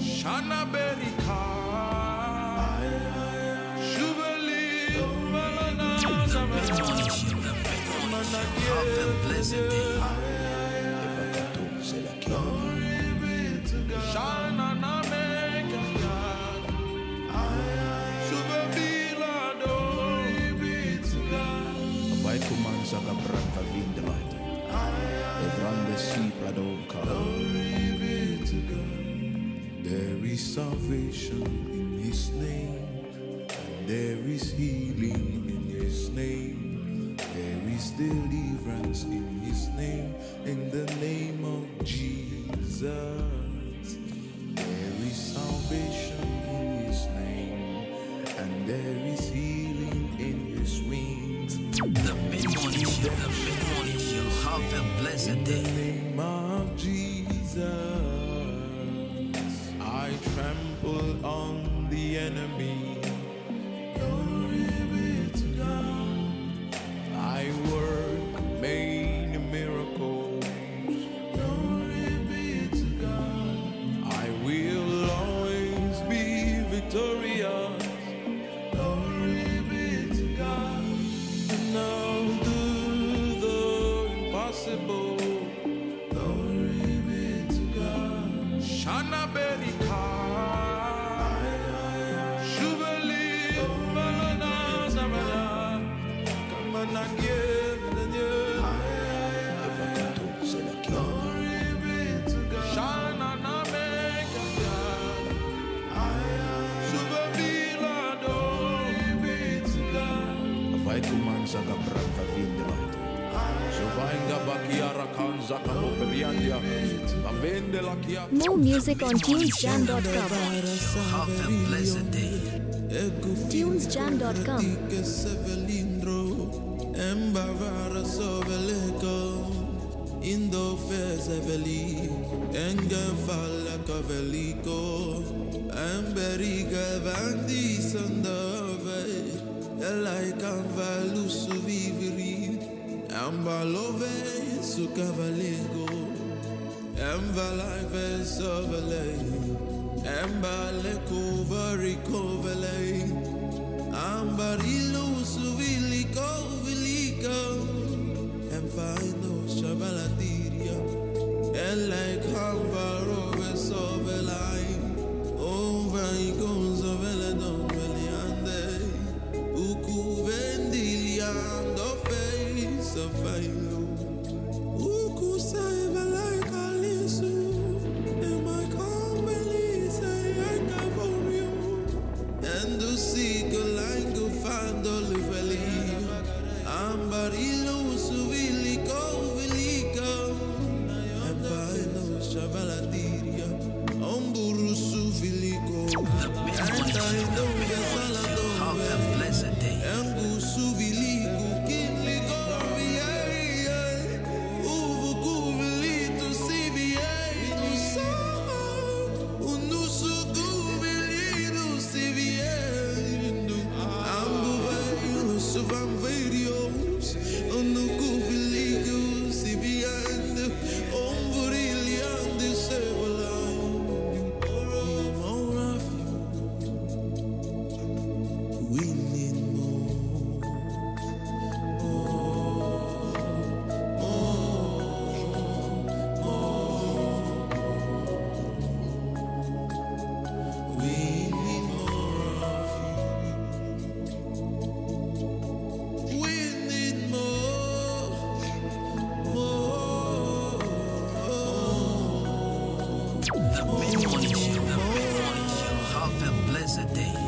Shana Berika, Shubali, Malana, Have a blessed day. Shana Nameka, Shubabila, Vai comanza a branca vindere, e grande si pradonca. There is salvation in His name, and there is healing in His name. There is deliverance in His name, in the name of Jesus. There is salvation in His name, and there is healing in His wings. The mid-morning show. Have a blessed day. In the name of Jesus. I trample on the enemy. Glory be to God. I work many miracles. Glory be to God. I will always be victorious. Glory be to God. And I'll do the impossible. Glory be to God. Shana Berika, Shubali, Malana, Zamana, Kamana, Glory be to God. Shana Nameka, Shubabila, Glory be to God. Vai comanza a branca vindere. So vai in gabakiara kanza kabope biandia. Ma vende la chia. More music on tunesjam.com. Have a blessed day. tunesjam.com. Embavara soveleko. Indo fezeveli. Enge falla caveliko. Emberiga vandi sandove. Elai kan valu su viviri. Ambalove su cavalego. Embalai sovele. Embale covari covele. Ambarilu su vilico vilico. Emfaino shabalatiria. Elai kan varove sovelai. Vai con sovele don veliande. Uku vendiliando face of failo. Uku saiva like Alisu. And my company say I can for you. And to seek a line go find all the valley. Ambarilu suvilico vilico. And final shabalatiria. Omburu suvilico. And I know the salado. Have a blessed day. Embu suvilico. Kinligo. Uvu kuvilito CBA. Nusama. Unusu kuvilito CBA. Ambu veio suvam videos. Unu kuvilito CBA. Omburiliande sevola. We need more. We need more of you. We need more. The mid-morning show. Have a blessed day.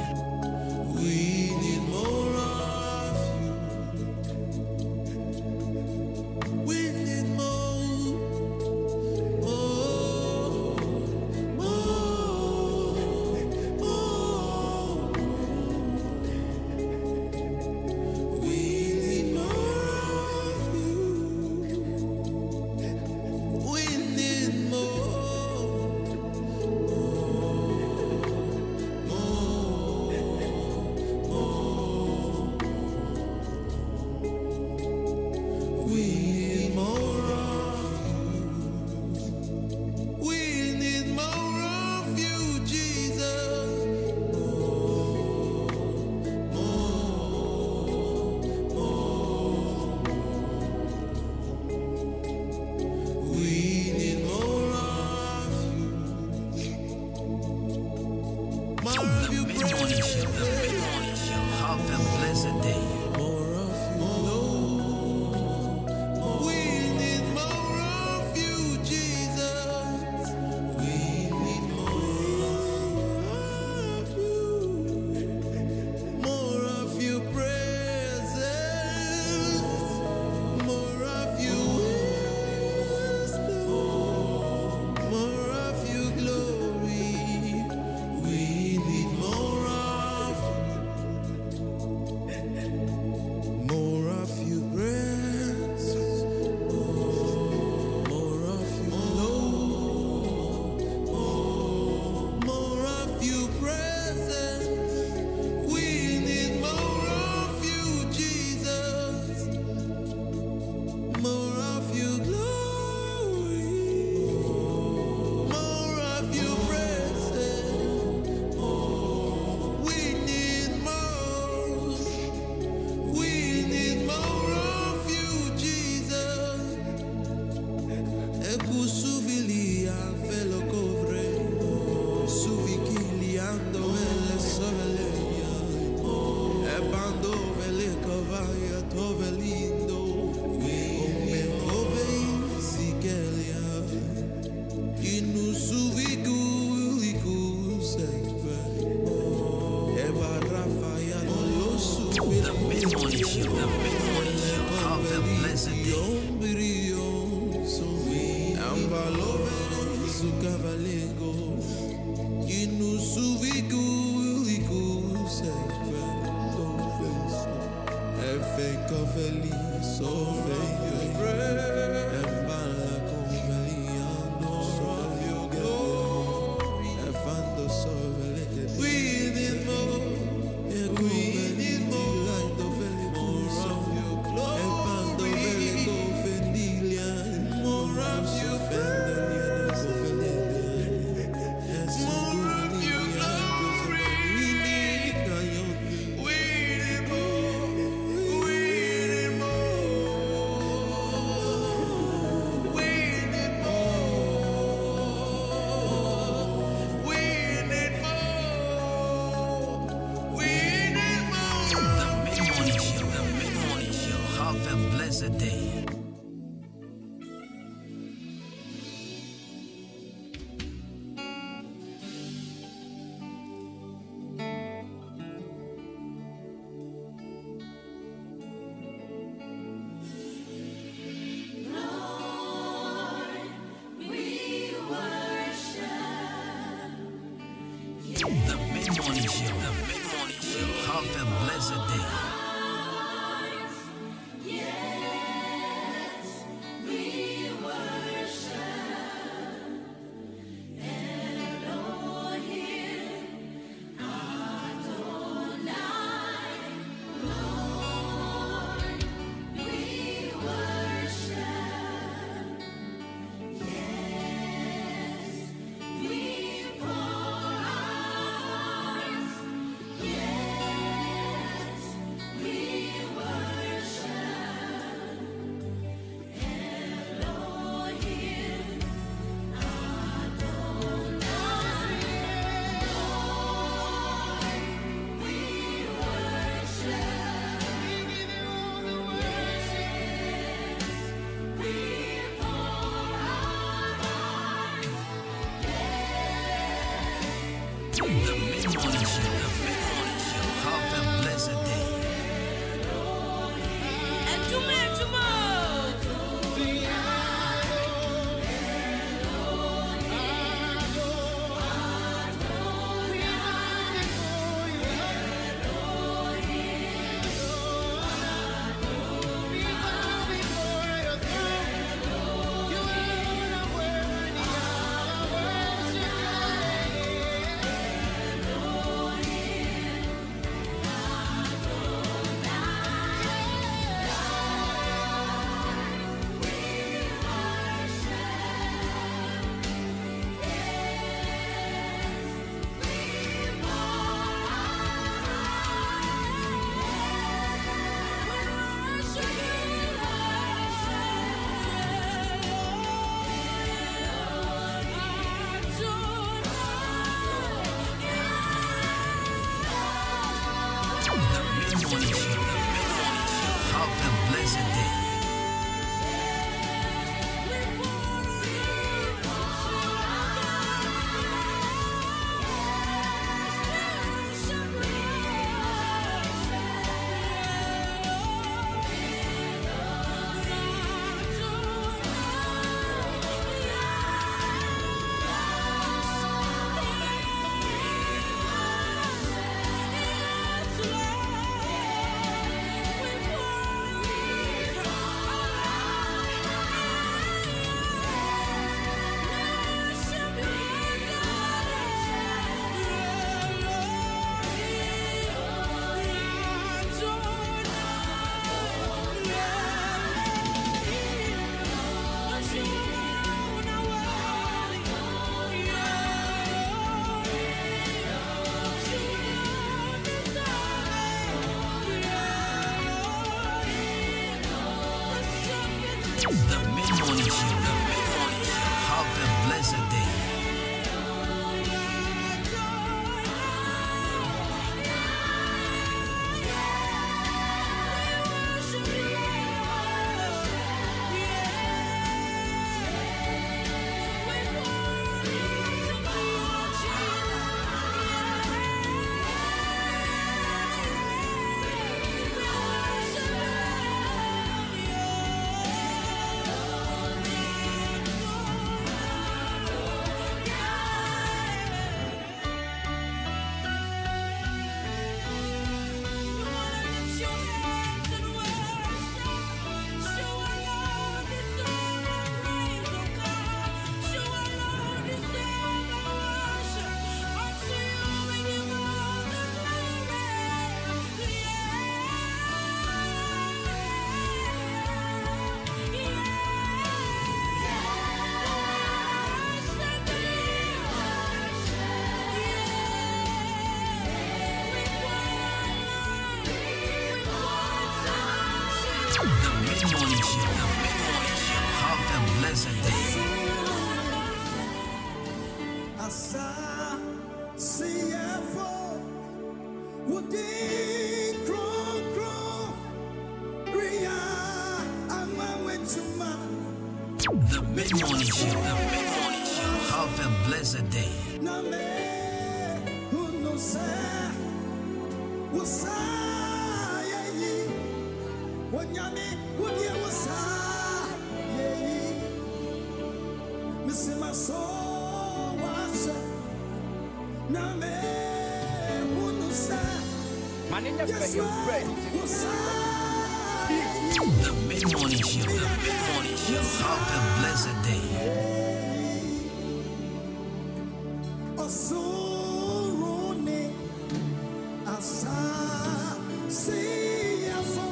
We need more of you. We need more. We need more of you. We need more. mid-morning show, the mid-morning show. Have a blessed day. More of you, Lord. We need more of you, Jesus. We need more of you. More of your presence. More of your wisdom. More of your glory. We need more of your presence. More of you, Lord. More of your presence. We need more of you, Jesus. More of your glory. More of your presence. We need more. We need more of you, Jesus. Ekusuvilia velo covre, suvikiliando ele sovelia, ebando vele covaya tovelindo, ome ovei sikelia, inusuviku iku serve, eba rafaya no lo The mid-morning show, the mid-morning show. Have a blessed day. We need more. We need more of your glory. More of your presence. More of your glory. We need more. We need more. We need more. We need more. We need more. The mid-morning show, the mid-morning show. Have a blessed day. The mid-morning show, the mid-morning show. Have a blessed day. The mid-morning show, the mid-morning show. Have a blessed day. mid-morning show. Have a blessed day. Asa CFO Woody Kro Ria Ama Wetuma. The mid-morning show. Have a blessed day. Name who no say Wasa Ye Wanyame Woody Wasa Ye Missima so Name who no say Manina for your friend. The mid-morning show. Have a blessed day. Osurone asa CFO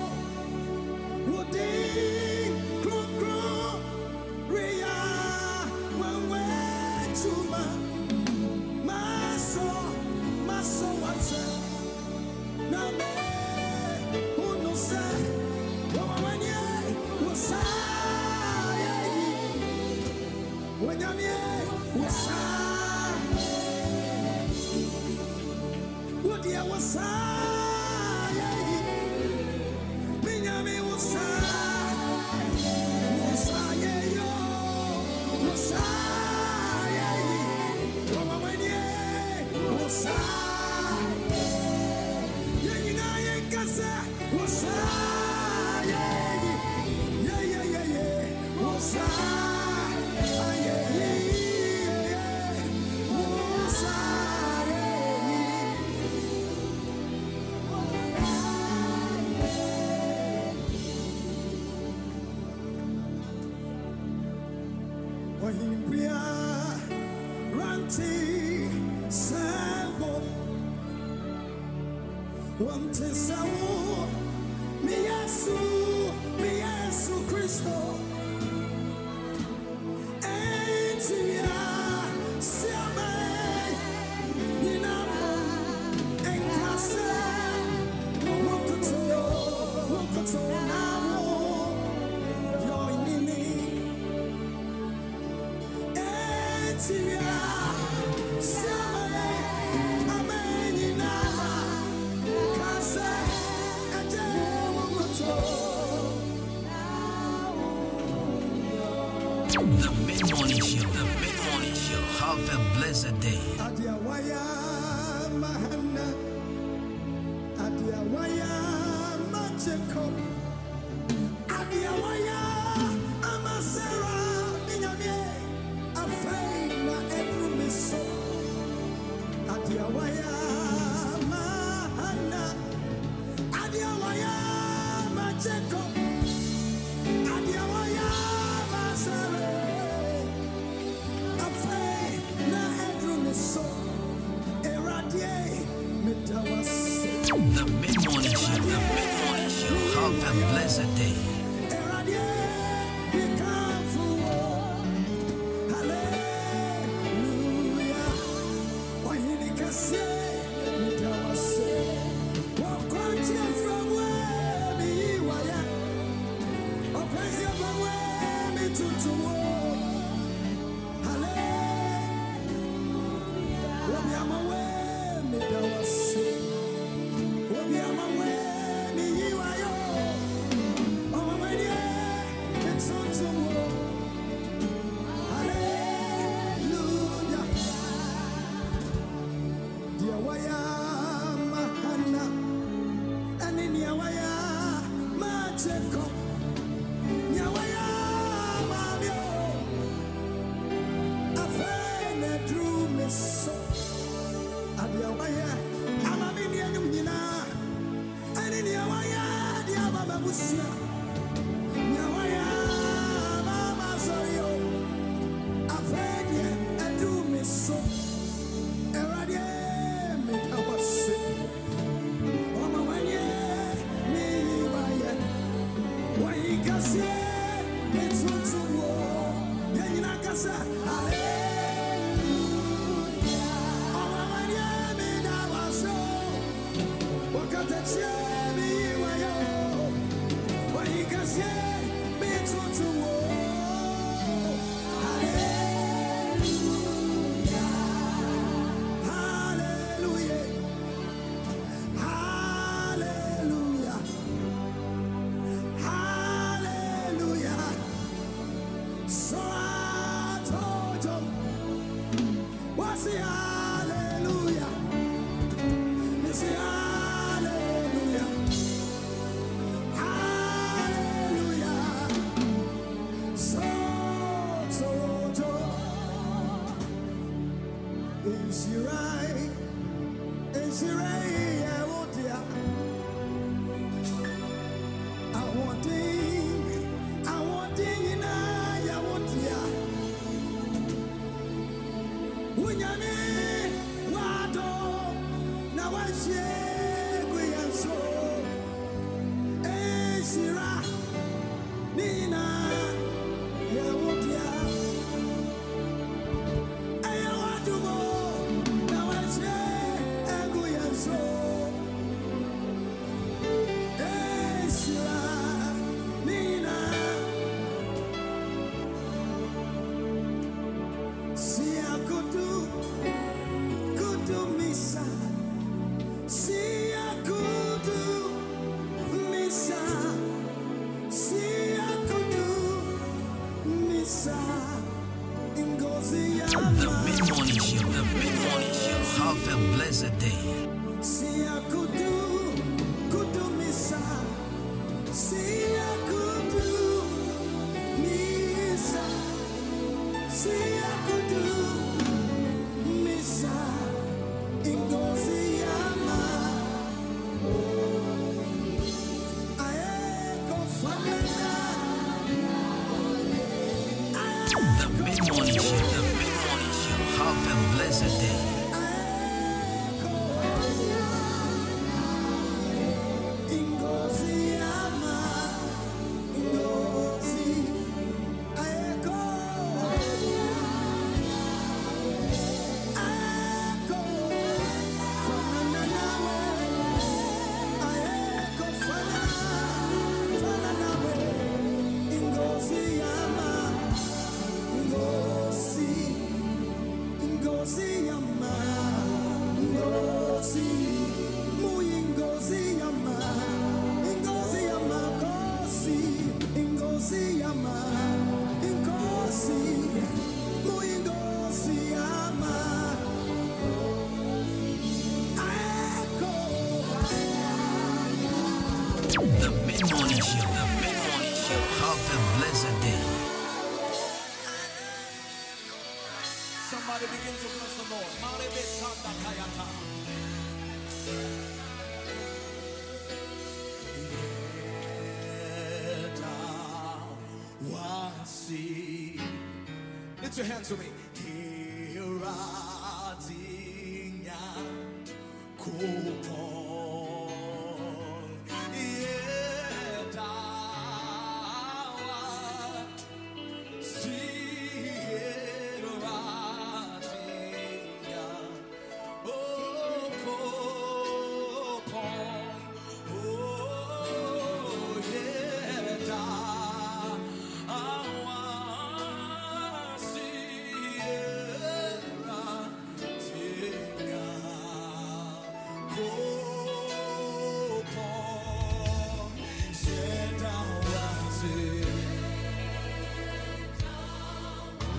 Woody Kro Ria Wanwe Tuma Maso Wacha Name Uno Sa Wawanye Wasa Wanyamye Wasa Woody Wasa Minyami Wasa Wasa Yo Wasa Wawanye Wasa Yena Yenkasa Wasa Wasa Wahimbia Ranti Sabo Wante Sawo Mi Yesu Kristo Entia Siame Ninamo Enkase Wokoto Namo Yoinini Entia Siame Amenina Kase Ete Wokoto The mid-morning show. Have a blessed day. Adiawaya Mahana Adiawaya Jacob Adiawaya Amasera Minyamye Afeina Edrumiso Adiawaya Mahana Adiawaya Jacob Adiawaya Masere The mid-morning show. Have a blessed day. Insirai, Insirai, I want in I want ya. Unyane, wado, na washe, kuyanso. Insira, nina, ya want ya. The mid-morning show, have a blessed day. See, I could do missa. See, I could do missa. See, I could do missa. Ingozi ama. I go famina. The mid-morning show, have a blessed day. The mid-morning show, have a blessed day. Somebody begin to bless the Lord. Marebe Sanda Kayata. Lift your hands to me.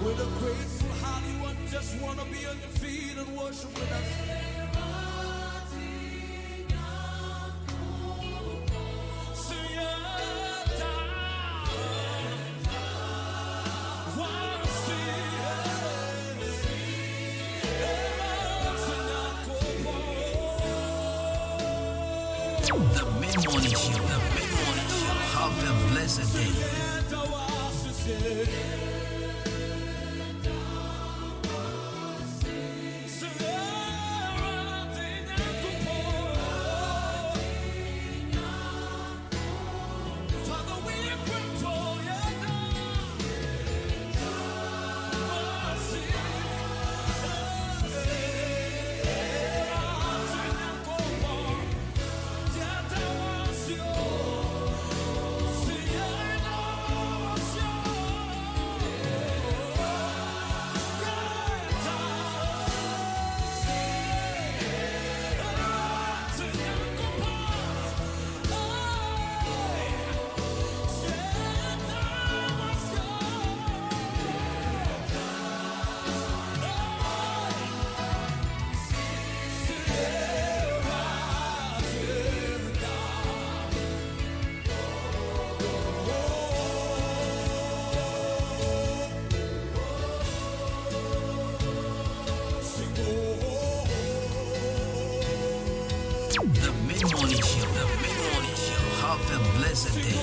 With a grateful Hollywood, just want to be on your feet and worship with us. The mid-morning show, have a blessed day. The mid-morning show. The mid-morning show. Have a blessed day.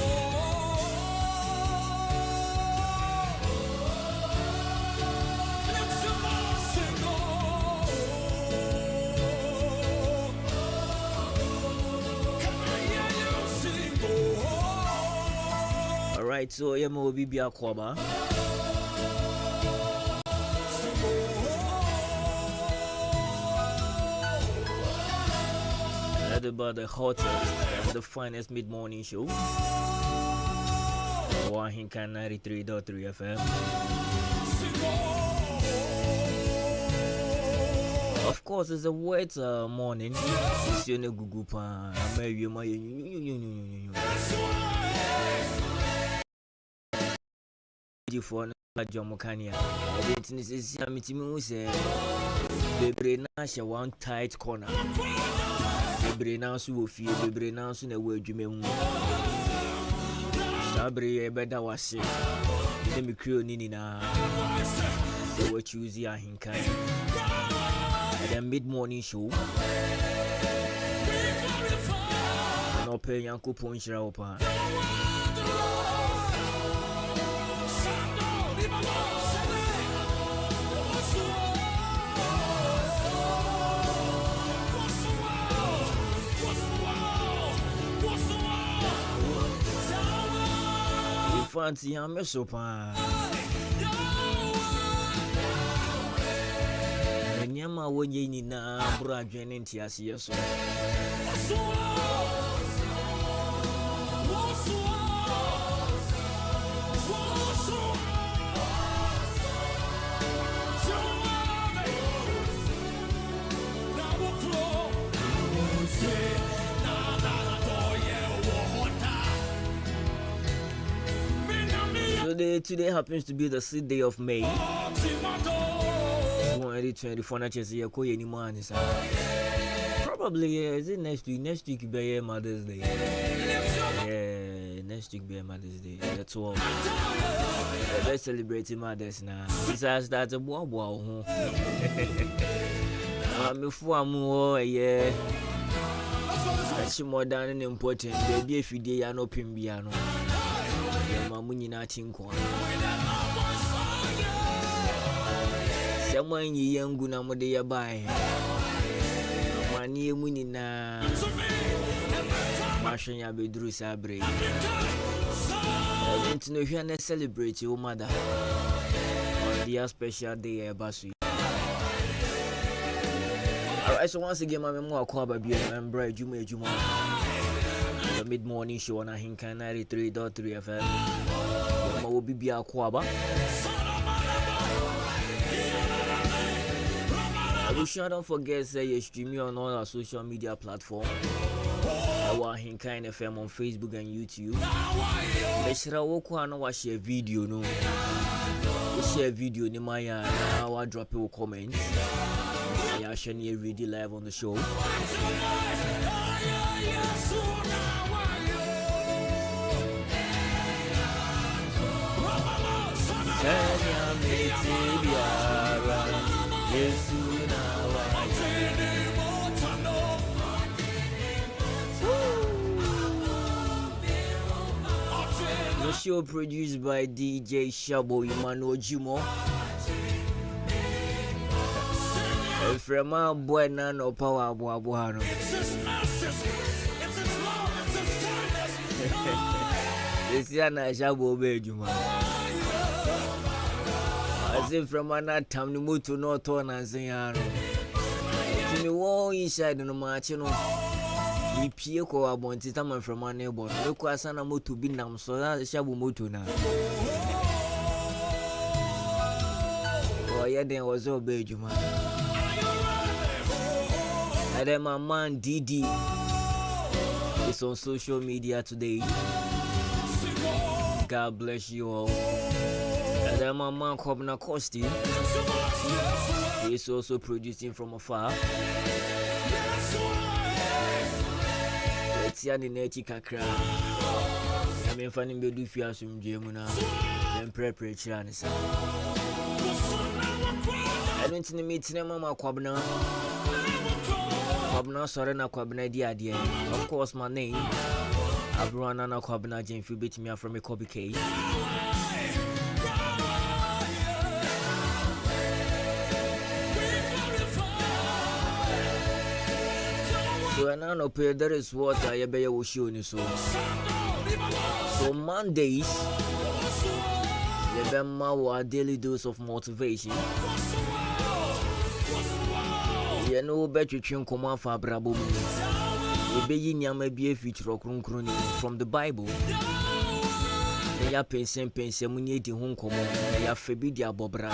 Alright, so yeah, mo bibi akwaba. That's about the hottest and the finest mid-morning show. Ahenkan 93.3 FM. Of course, it's a wet morning. It's in a gugu pan. For Jamokania. The brain one tight corner. The brain house will feel the brain house in a word you may Sabri better was it. Let me crew Nina. They were choosing Ahenkan. The mid-morning show. No pay Yanko Ponchra open. Fancy I'm so far. Nyama wonye ni na bra dwene ntiase yeso. Today happens to be the 6th day of May 2024. Probably is it next week? Next week be Mother's Day. Yeah, next week be Mother's Day. That's all. Let's celebrate Mother's now. Besides that, a wow. Before I'm more, yeah. That's more than important. Baby, if you did, no pimbiano. Mamuni na chinkwa. Someone yangu na mode ya bai. Mani muni na mashin ya bedru sabre. I want to know if you are celebrate your mother on their special day basu. Alright, so once again, my memo akwaba bi remember Juma. The mid-morning show on Ahenkan 93.3 FM. I will be akwaba. I wish you don't forget say you stream me on all our social media platforms. Our Ahenkan FM on Facebook and YouTube. Let's share a video no. Share video ni maya na drop a comment. I share a video live on the show. The show produced by DJ Shabo Emmanuel Jumo. From our boy Nano Power Boabuano. This is Shabo Bejuma. As if from another time the mood to not turn and say, to me, war inside the march, you know. He Pieko about it from my neighbor. Look, I sent a mood to be now, so that's Shabu Motu now. Oh, yeah, there was no Bejuma. And then my man Didi is on social media today. God bless you all. And then my man Kobna Kosti is also producing from afar. Let's see the nature kakra. I mean, finding bedu fiasum jemuna. Then prepare and so. I don't need to meet Mama Kobna. Kwabna Sorena Kwabna Dia. Of course, my name. Abruana Kwabna Jane bit me from a copy case. So and now there is what I will show you so. So Mondays, the our daily dose of motivation. You know better tune command for Brabo. You be in your be a feature of from the Bible. Ya pensen muni di hon komo ya febi dia bobra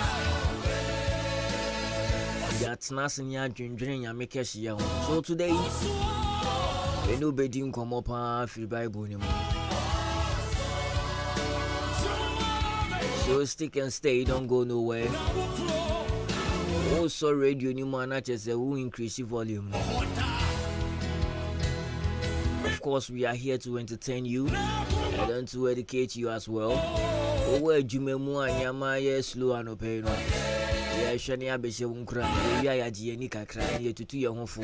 ya tnas nya dwendwen ya mekehye ya. So today we no be di komo pa free Bible ni mo. So stick and stay, don't go nowhere. Also radio ni mo na chese who increase volume. Of course we are here to entertain you and to educate you as well. Owe jumemu anyama ye slow and open. Ya shani abeshe unkra. Ya ya jieni kakra. Ye tutu ya honfu.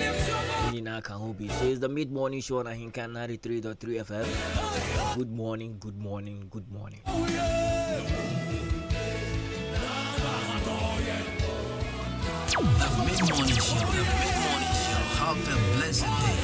Nina kan hobi. So it's the mid morning show on Ahenkan 93.3 FM. Good morning, good morning, good morning. The mid morning show. Have a blessed day.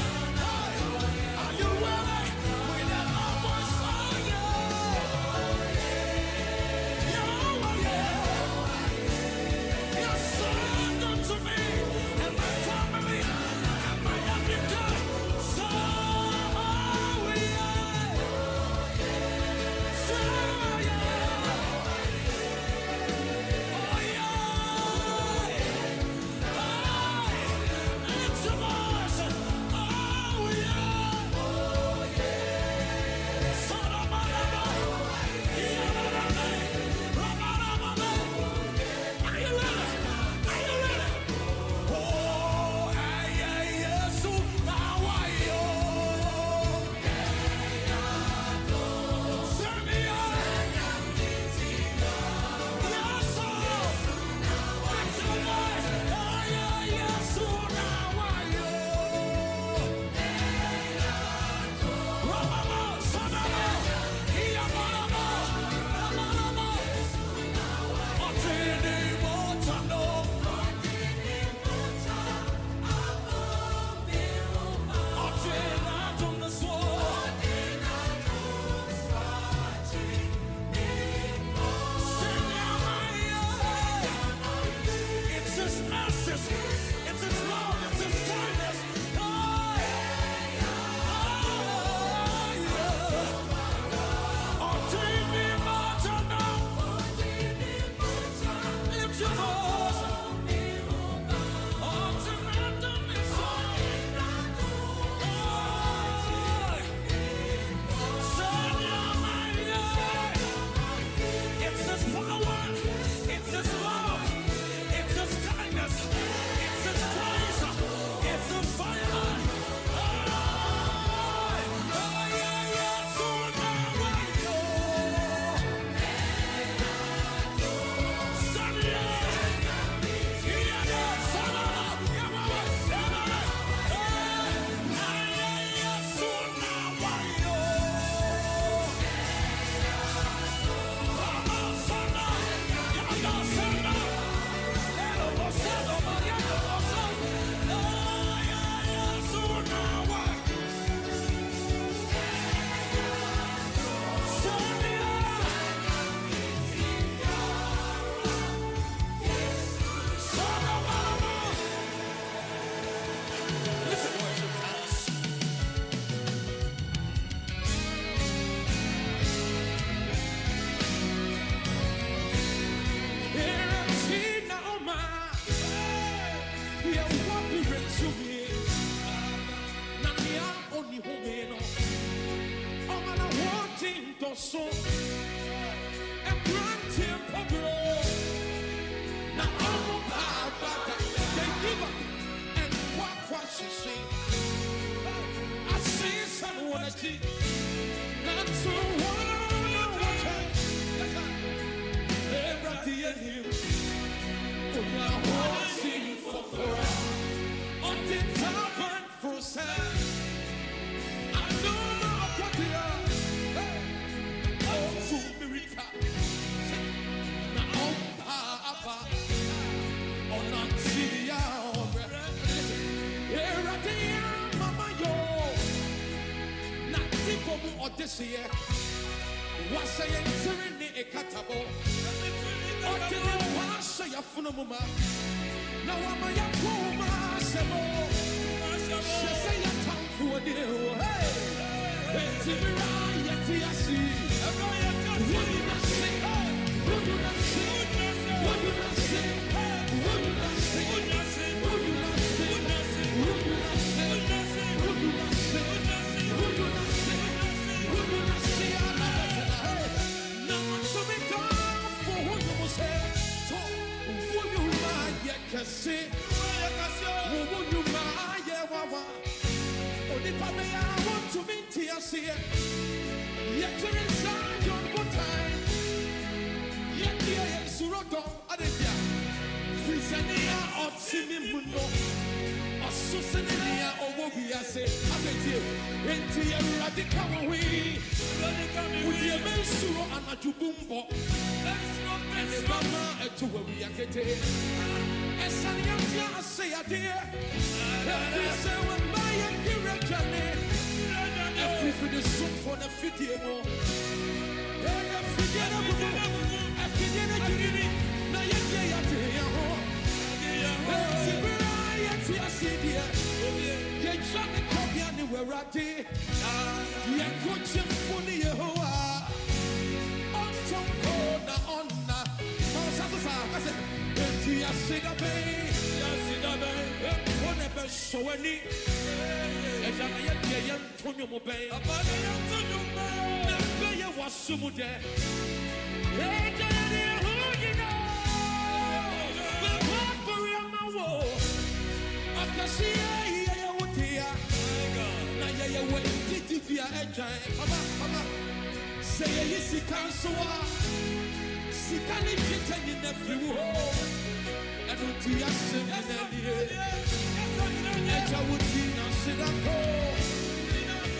Until this year. Was I entering the Ekatabo? Or did I pass a Funamuma? Now I'm a Yakuma Sebo. Say a town for a deal. Hey, it's a variety. I see. What did I say? What did I say? What did I say? What did I say? What did I say? What did I say? What did I say? What did I say? What did I say? What did I say? Now I'm so big for what you must say. So, what you like, can see. What you like, yeah, wawa. Oh, the family I want to meet here, see it. Yet to inside your good time. Yet here is Surodo, Adetia. Frisania of Simimuno. Or Susania or what we are saying. Adetia. Into your radical way. With your Mensuro and a Jubumbo. And the mama to where we are getting. And Sanya say a dear. Every say when my direction. Every for the soup for the video. So any and I am Tonyo Mobay. Never was Sumude. Say a easy counsel, Sitani Kitan in every war, and would be a sin in any year. And I would be not sit up,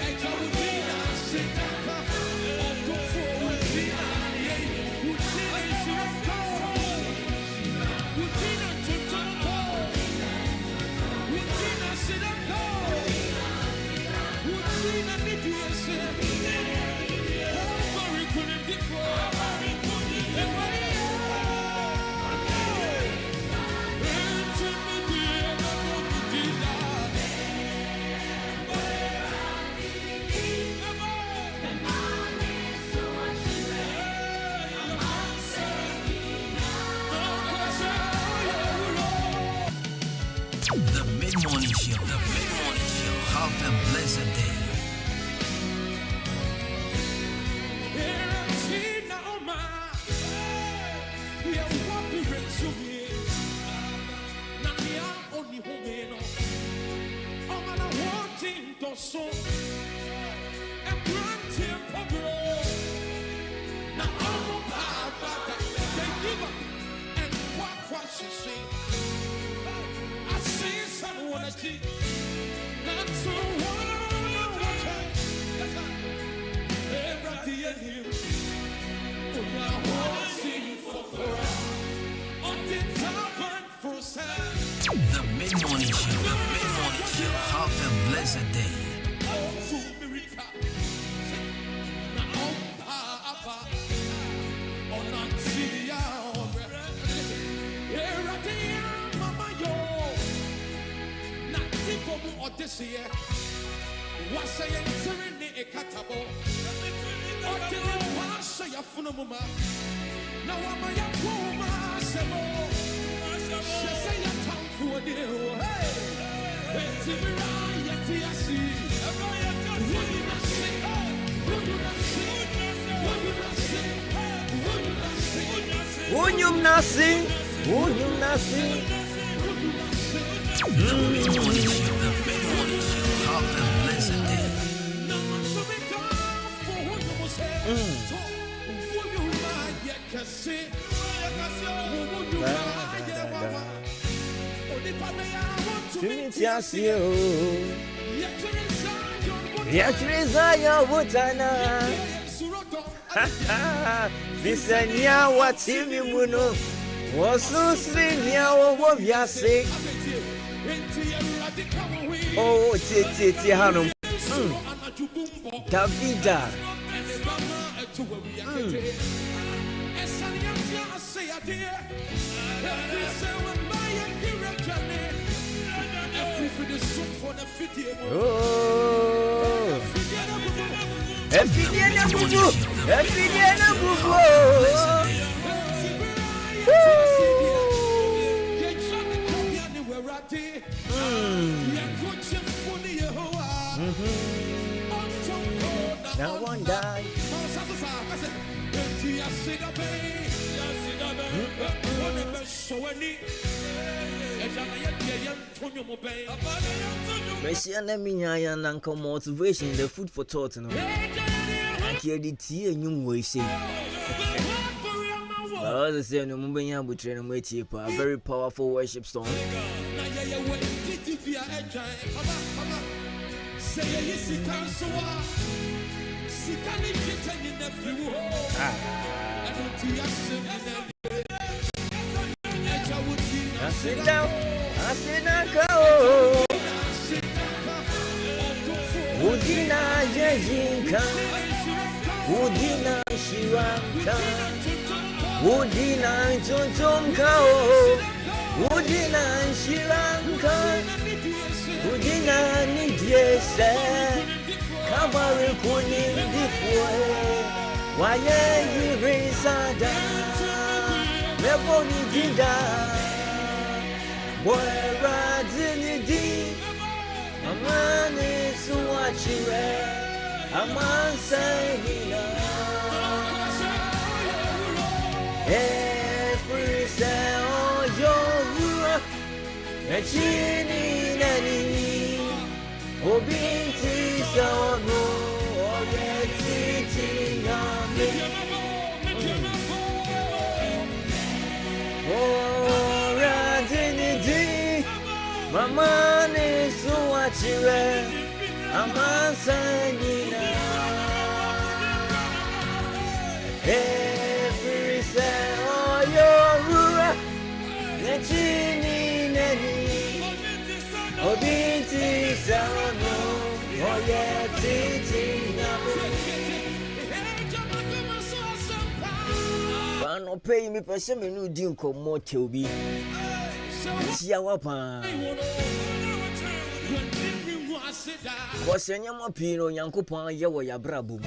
and I would be not sit up, or go forward, would be The Mid-Morning Show. Have a blessed day. The Mid-Morning Show. Have a blessed day. This year, was I entering the Ekatabo? Or did I pass a Funamuma? Now I'm a Yakuma Sebo. Say a town for a deal. Hey, it's a variety. I see. What did I say? What did I say? What did I say? What did I say? Unyum nasi. The Mid-Morning Show. Have a blessed day. Bisanya watimi muno wasusinya wobiase. Oh, Titi Hanum. Davida. to where we are today. And Sunny, I say, I dear. Every say, when my direction, every for the soup for the video. Oh, every day na bubu. Now one die. Messiana Minya and motivation, the food for thought. No, I hear the tea and you will say. I was saying, Mumbai would train and wait cheaper, a very powerful worship song. I sit down, go. Udina Yinka, Udina Shiranka, Udina Tuntumka, Udina Shiranka, Udina Nidiese, Kabari Kuni Difue, Waye Yurisada, Meboni Dida, Wera Dinidi. Amani suachire, aman sayina. Every say oh yo, echini nani, obinti sano, oyeti yami. Oh, radinidi, mamani suachire, aman sayina. Every say oh yo, echini nani, obinti sano, oyeti yami. No pay me person me no din ko mo teobi tia wapa ko senya mo pino Nyankopon ye wo ya brabo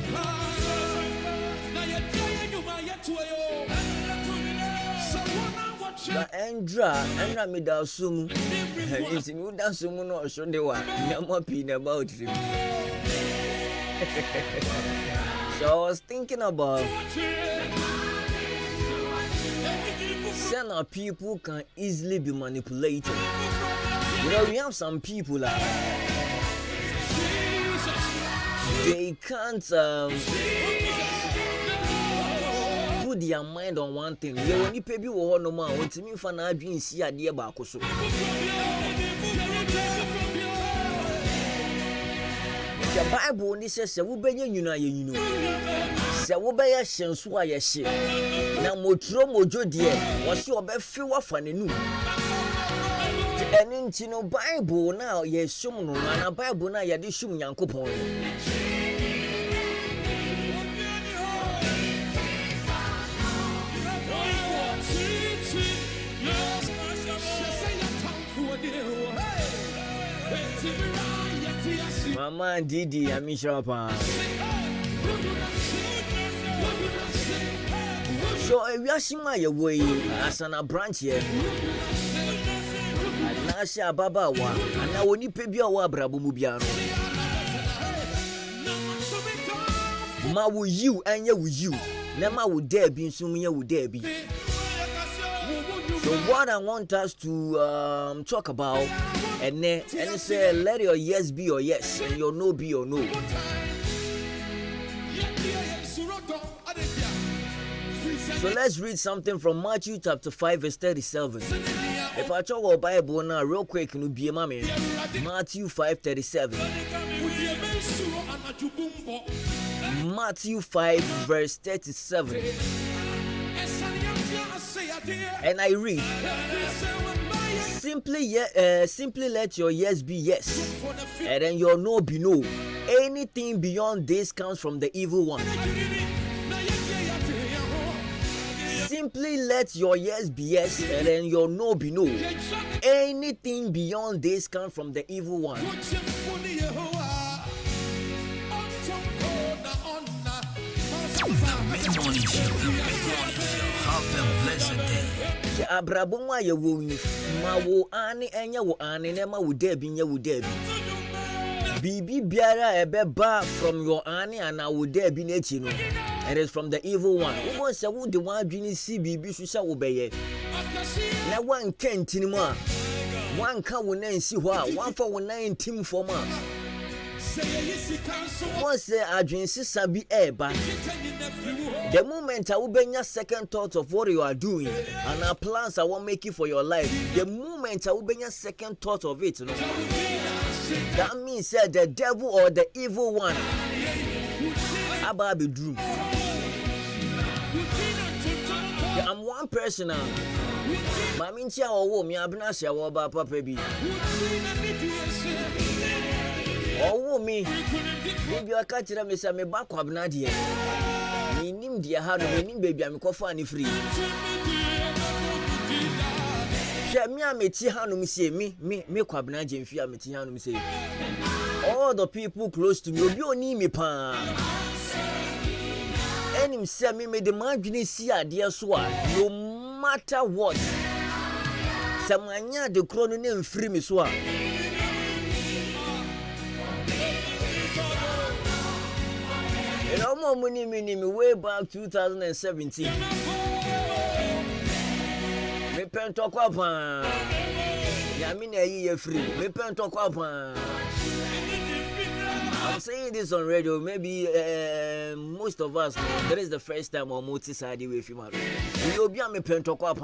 na endra me da sumu isi mi da sumu no so de wa na mo pino about him. So I was thinking about some people can easily be manipulated. You know, we have some people they can't put their mind on one thing. They only pay you one no man. Want me for now being see a dear back so. The Bible only says, "We be you know." Say we be ya shensu a ye she. Na motro mojo de wo se obefi wafa nenu eni nti no Bible na ye sum no na Bible na ye de sum Nyankopon Mama Didi amishapa. So we are seeing my way as an branch here. Nasha Baba wa, and I won't pay you a brabo mubiano. Ma will you and you with you. Nema would dare be soon you would dare be. So what I want us to talk about and say let your yes be your yes and your no be your no. So let's read something from Matthew chapter 5 verse 37. If I talk about Bible now real quick, it'll be mommy. Matthew 5:37. Matthew 5 verse 37. And I read, simply let your yes be yes, and then your no be no. Anything beyond this comes from the evil one. Simply let your yes be yes and then your no be no. Anything beyond this comes from the evil one. Mid-morning show. Have a blessed day. Abraboma ye wo ma wo ani enya wo ani ne ma wo debi nya wo debi. Bibi biara ebeba from your ani and wo debi na echi no. It is from the evil one. Who wants to the one dreaming see bibi so sha wo beye. Na one kentini mu a. One ka wo na nsi ho a, one for wo na ntim for ma. Once adwin sisa bi eba. The moment I will bring your second thought of what you are doing and our plans I will make it for your life, the moment I will bring your second thought of it, that means that the devil or the evil one about be dream. I'm one person now. Mamincha or me abnasha or papa baby. Oh me, maybe I catch them as me back up Nadia. Nim dear how the baby I'm coffee free. Shamia meti hanum say me kwabna jemfia meti hanum say. All the people close to me obi oni me pa. Enim say me the madwene si ade so a no matter what. Samanya de kro no na mfiri me so a. No more money way back 2017. Me pen talk up. Ya mean a year free. Me pen talk up. I'm saying this on radio. Maybe most of us that is the first time or multi side with him. You'll be on me pen talk up.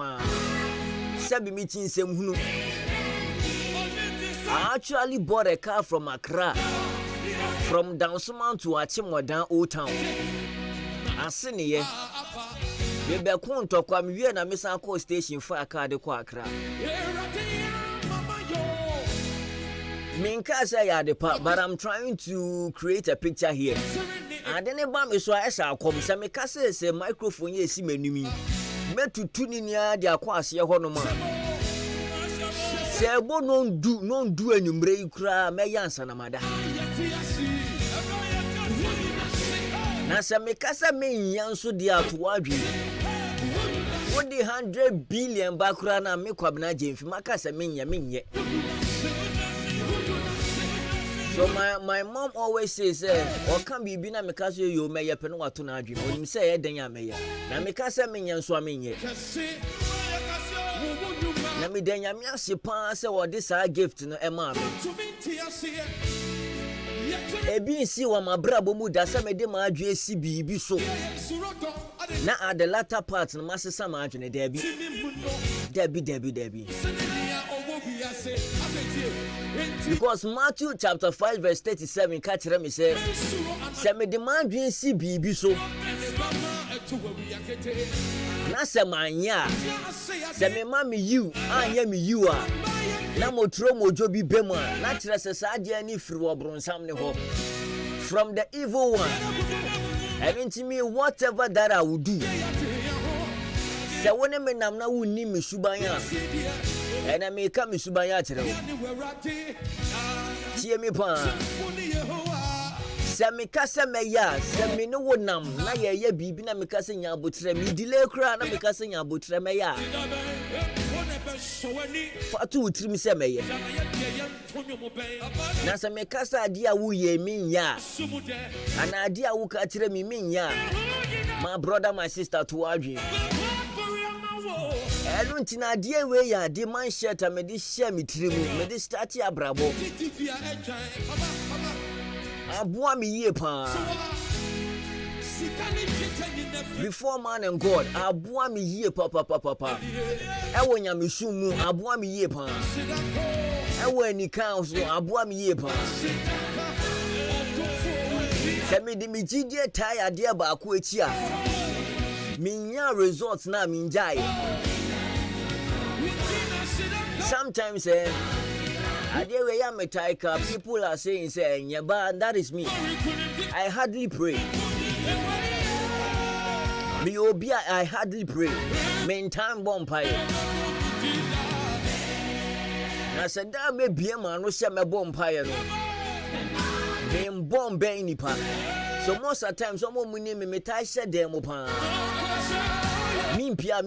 Sabi meeting same hunu. I actually bought a car from Accra. From Downsman to Achimwa Old Town. I seen ye. We be kon to kwa me na mesa call station for a car de kwa Accra. Minka say ya de pa, but I'm trying to create a picture here. And then about me so I shall come. Say me ka say microphone ye si menumi. Me tutu ni nia de akwa ase ho no ma. Say bo non do anumre kura me yansa na mada. Na se me kasa me nyanso dia to wadwe. What the 100 billion bakura na me kwabna jemfi makasa me nye. So my mom always says or can be na me kasa yo me ye pe no wato na adwe. Onim say ye den ya me ye. Na me kasa me nyanso amenye. Na me den ya me ase pa say what this gift no e ma me. Ebi si wa mabrabo mu da se me de ma adwe si bibi so na at the latter part na masesa ma adwe debi because Matthew chapter 5 verse 37 catch me say me de ma adwe si bibi so na se manya se me ma me you anya me you a na motro mojo bi bem a na kire se sa ade ani firi obronsam ne ho from the evil one. And into me whatever that I would do. Se woni me nam na wonni me subanya and I may come subanya kire tie me pa se me kasa me ya se me no wonam na ye bibi na me kasa nya abotre me delay kra na me kasa nya abotre me ya fatu utrim se me ye na se me kasa dia wo ye min ya ana dia wo ka kire me min ya my brother my sister to adwi elu ntina dia we ya di man shirt me di share me trimu me di start ya brabo abua me ye pa before man and God abua me ye papa ewo nya me sumu abua me ye pa ewo ani council abua me ye pa se me di me gidie tire dia ba ko echi a minya results na minjai sometimes we am a tiger. People are saying, yeah, but that is me. I hardly pray. I hardly pray. main time bompire. I said, that may be a man who shall me bompire. Main bomb bay nipa. So most of the time, someone will name me tie said them upon. Mimpia.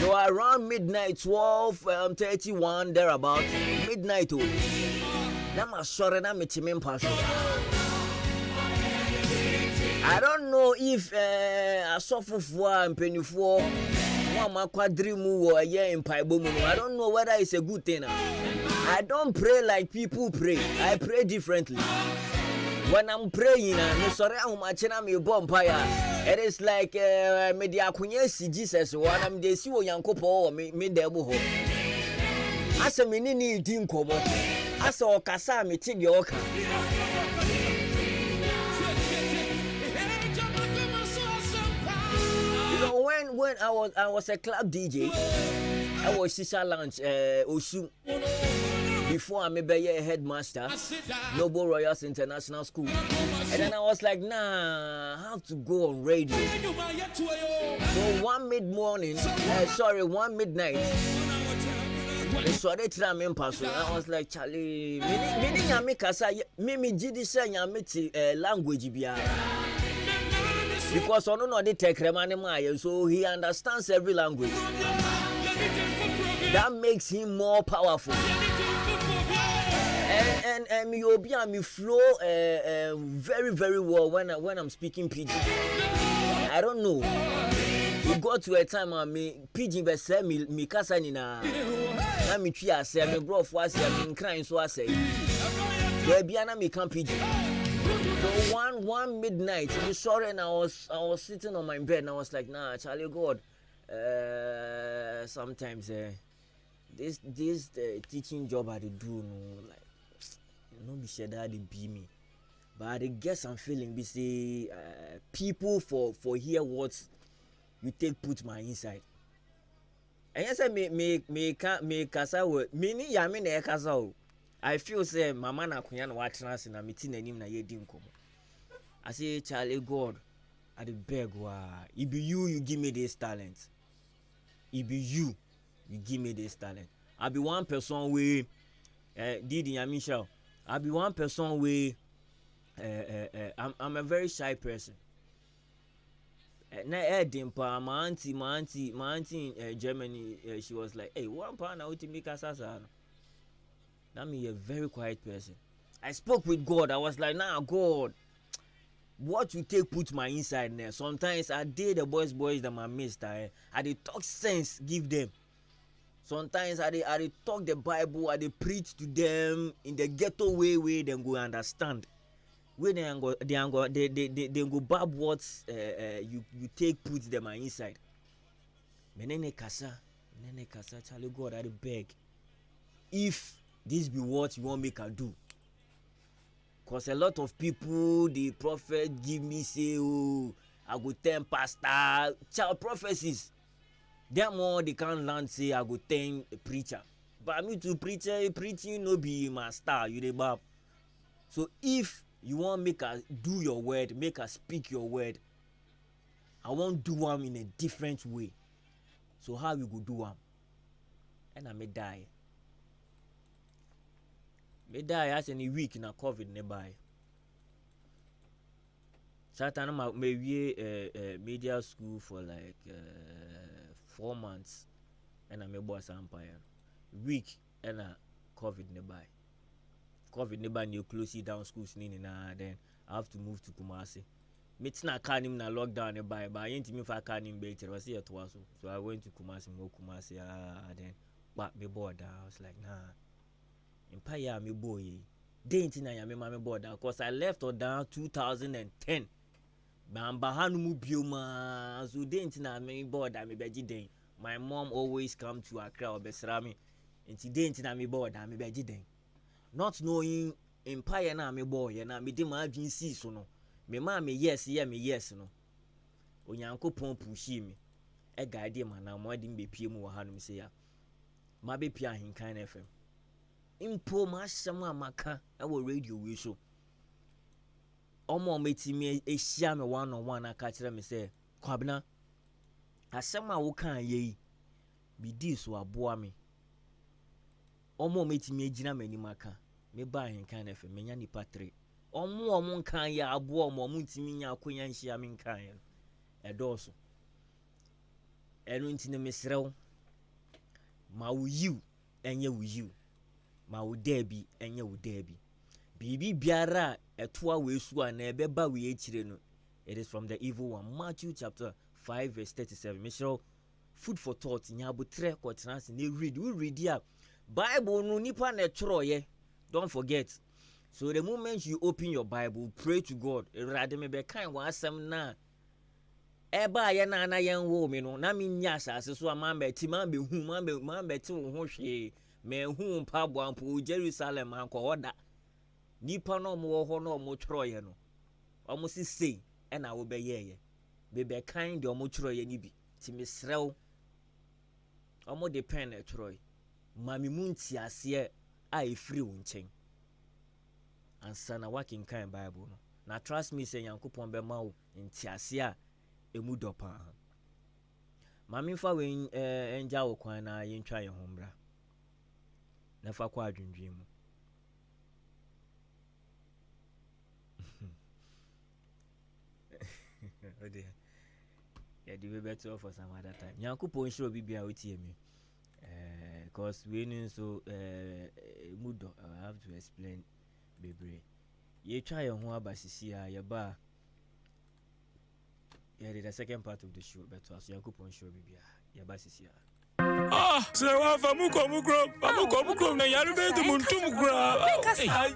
So around midnight, 12:31 thereabout, midnight. I'm sorry, I'm a team pastor. I don't know if I suffer for and penny for one quadrimu or a year in Paibomu. I don't know whether it's a good thing. I don't pray like people pray. I pray differently. When I'm praying, I'm sorry, I'm watching me bonfire. It is like media kunyesi Jesus. When I'm the see Yankopo or me demo. As a mini team come up, as a Kasa me take your car. When I was a club DJ, I was Shisha Lounge, Osu. Before I maybe a headmaster, Noble Royals International School. And then I was like, nah, I have to go on radio. So one midnight, they saw the tram in person. I was like, Charlie, meaning I make us Mimi Gidi say I meet language bia. Because I don't know the tech remani so he understands every language. That makes him more powerful. And me obi me flow very very well when I'm speaking pidgin. I don't know. We got to a time me pidgin be say me kasa ni na me twi ase me bro fo ase me crying so ase. There be na me can pidgin. So one midnight, I'm sorry, and I was sitting on my bed and I was like, nah, Charlie God, sometimes this teaching job I do like no be sure that it be me, but I guess I'm feeling be say people for hear what you take put my inside. And yes, me kasa word mini yami na kasa. I feel say mama na kunya na watching us na meeting anim na ye di nkomo. I say Charlie God, I dey beg wa. It be you give me this talent. It be you give me this talent. I be one person we Didi Yamisha. I be one person we I'm a very shy person. Na edimpa my auntie in Germany she was like, "Hey, one pound out to make us asa." That means a very quiet person. I spoke with God. I was like, nah, God, what you take put my inside there. Sometimes I did the boys that my missed. I did talk sense, give them. Sometimes I did talk the Bible. I did preach to them in the ghetto way they go understand. When they go bab what you take put them my inside. Menene kasa, Charlie God, I did beg. If this be what you want me to do, cause a lot of people the prophet give me say, oh, I go 10 pastor child prophecies. Them more they can't learn say I go 10 preacher. But me to preaching no be my star, you the bab. So if you want make us do your word, make us speak your word, I won't do them in a different way. So how you go do them? And I may die. Me die as any week in a COVID nearby. Satan maybe media school for like 4 months, and I'm a boss empire. Week and a COVID nearby. COVID nearby you close it down schools then I have to move to Kumasi. Meets na can him na lockdown nearby, but I ain't me if I can him better. Was here to us, so I went to Kumasi, then but me bored. I was like, nah. Empire me boy. Dainty na yame mame board cause I left or down 2010. Bamba hanumu bioma so dainty na me board me beji den. My mom always come to Accra or Besrami. And dainty na me board me beji den. Not knowing empire na me boy na me de ma adwin see so no. Me ma me yes no. Onyankopon pushi me. E guide man na mo adim be pie mu wa hanum se ya. Ma be pia Ahenkan FM. Impo masama maka ewo radio we so omo metimi ehia me one on one aka kire me say kwabna asɛm a woka ye bi di so aboa me omo metimi agina manim aka me ba Ahenkan FM menya nipa 3 omo nkan ya aboa omo ntimi nya akonya nhia me nkan ye edoso enu ntine mesrew ma wo yiw enye wo yiw ma wo dabi enye wo dabi bibi biara etoa wesu a na ebeba we ekire no. It is from the evil one. Matthew chapter 5 verse 37. Misho food for thought nyabutre ko trans ne read. We read here Bible no nipa na tro ye. Don't forget. So the moment you open your Bible, pray to God. Erade me be kan wa asem na eba ye na yen wo me no na me nya asase so amamba ti man be hu man be ti wo ho hwe me hu mpabo ampo Jerusalem anko oda nipa no mo ho no mo tro ye no omo si say and I will be ye. Be kind or mutual ye nibi. Timisrew Omo depend at Troy. Mammy Munti as ye I free unching. And son a working kind Bible. Now trust me, say Yanko Pombe Mau in Tiasia Emudopa. Mammy fa win enjaw kwana yin try your home bra. Never quadrant dream. Yeah, do better for some other time. Yankupon show bibia utie me. Cause we know so mood I have to explain baby. Ye try your home abasisia ya ba. Yeah, the second part of the show better as Yankupon show bibia ya basisia. So mukro na yare be de muntum kura.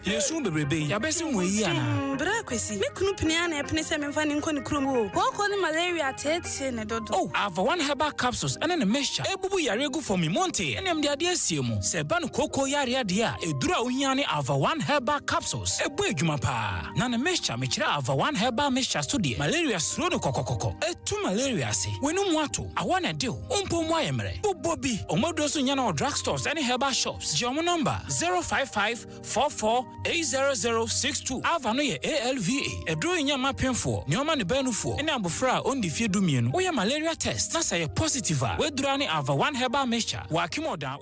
Yesu bebrebe ya besi nwe ana. Bra kwesi me kunu pnia na epne se memfa ni nkoni krom o. Ko ni malaria tete ne dodo. Oh, Ava 1 herbal capsules and a mixture. Ebubu yare gu for me monte. Enem de ade asiemu. Se ba no koko yare ade a edura ohia ne Ava 1 herbal capsules. Ebu adwuma pa. Na na mixture me kira Ava 1 herbal mixture study. Malaria suro no kokokoko. Etu malaria se. Wenu mu ato. Awana de o. Umpo mu ayemre. Bobi omodoso nya na drugstores and herbal shops. Your number 05544800062. Ava no ye ALVA. Edro nya mapemfo. Nyoma ne banufo. Ene abofra on di fie dumien. Wo ye malaria test. Na say positive. We dura ne Ava 1 herbal mixture. Wa kimoda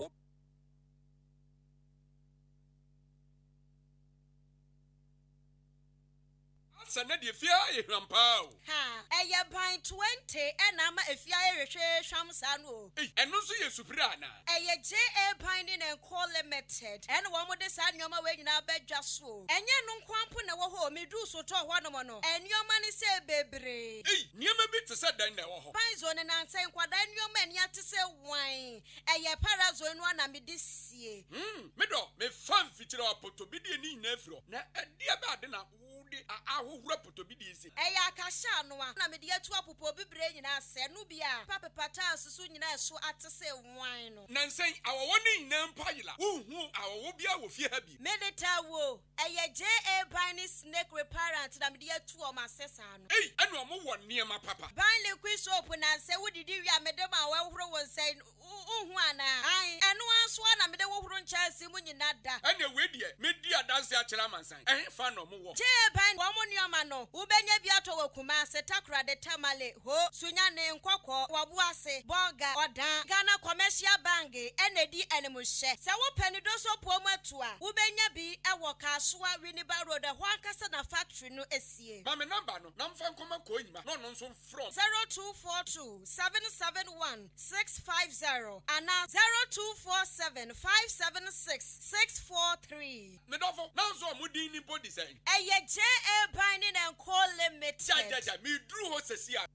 Sana de fia e hwampao. Ha, eya ban 20 ena ma efia ehwehwe hwamsa no. Eno so ye supira na. Eya JA ban ni na call limited. Ena wo mo de sa nyoma we nyina badwa so. Enye no nkwampo na wo ho medu so to ho no mo no. Enyoma ni se bebre. Niema bi te se dan na wo ho. Ban zo ne nan sen kwada nyoma ni ate se wan. Eya parazo no na me de sie. Me do me fan fitira apoto bi de ni nyina afiro. Na ade ba de na wo de ahowura poto bi de si. Eya akasha no a na me de atu apopo bibre nyina se no bia. Papa pata asusu nyina so ate se wan no. Nansen awowo ni nyina mpayila. Hu awowo bia wo fie ha bi. Medeta wo. Eya JA Biny snake repellent na me de atu o ma sesa no. Enu omo wo niema papa. Ban liquid soap na se wodidi wi amedem a wahoro won sai uhu ana. Ai eno anso na mede wohoro nchaasi mu nyina da. Ene we die medi adanse a kira mansan. Fa no mo wo. JA Biny wo mo nioma no. Ubenya bi ato wakuma se takra de tamale ho sunya ne nkokọ wabuase boga odan Ghana Commercial Bank enedi enemuhye. Se wo pani do so po mu atua. Ubenya bi ewo Kasua Winneba Road ho ankasa na factory no esie. Ma me number no na mfa nkoma ko nyima. No nso from 0242 771 650 and 0247 576 643. Me dofo na nso mo din ni body say. Eye JA Biny and Call Limited. Ja me dru ho sesi a.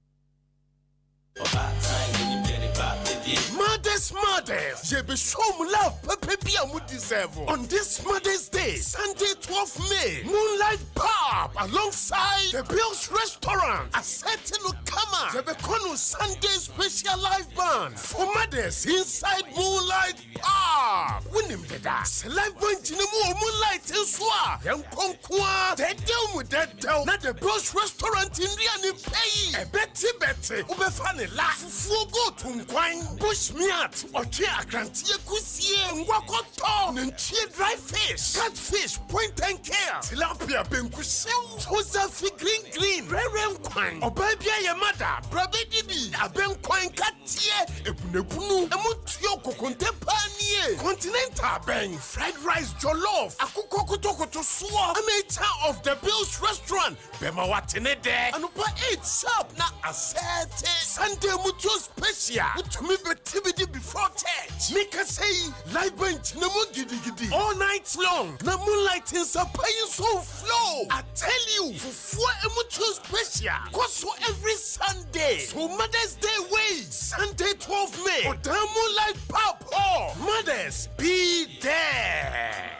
Mothers, you be show love, baby, you deserve. On this Mother's Day, Sunday, 12 May, Moonlight Pub alongside the Bill's Restaurant, a certain Okama, the Bekono Sunday special live band for mothers inside Moonlight Pub. Winning the dance, live band Jinemu Moonlight in Swa, Young Konkwa, the deal with that down, not the Bill's Restaurant in Riani Pay, a Betty, Ubefane laugh, Fugo Tunquine. Bush meat or chia grantia kusie wakoto nenchie dry fish catfish point and care tilapia benkusiu toza fi green rare quine or baby mada brabedi bi aben kwan katie ebunebunu emutio kokonte panie continental ben fried rice jollof akukọ kotokoto so amacha of the Bills restaurant bema watene de anupa 8 sharp na asete Sunday mutio special utumi betibidi before church nika say live bench na mo gidi all night long na moonlight in sapayin so flow I tell you for mutio special so every Sunday so Mother's Day way Sunday 12 May for Moonlight Pop or Mothers be there.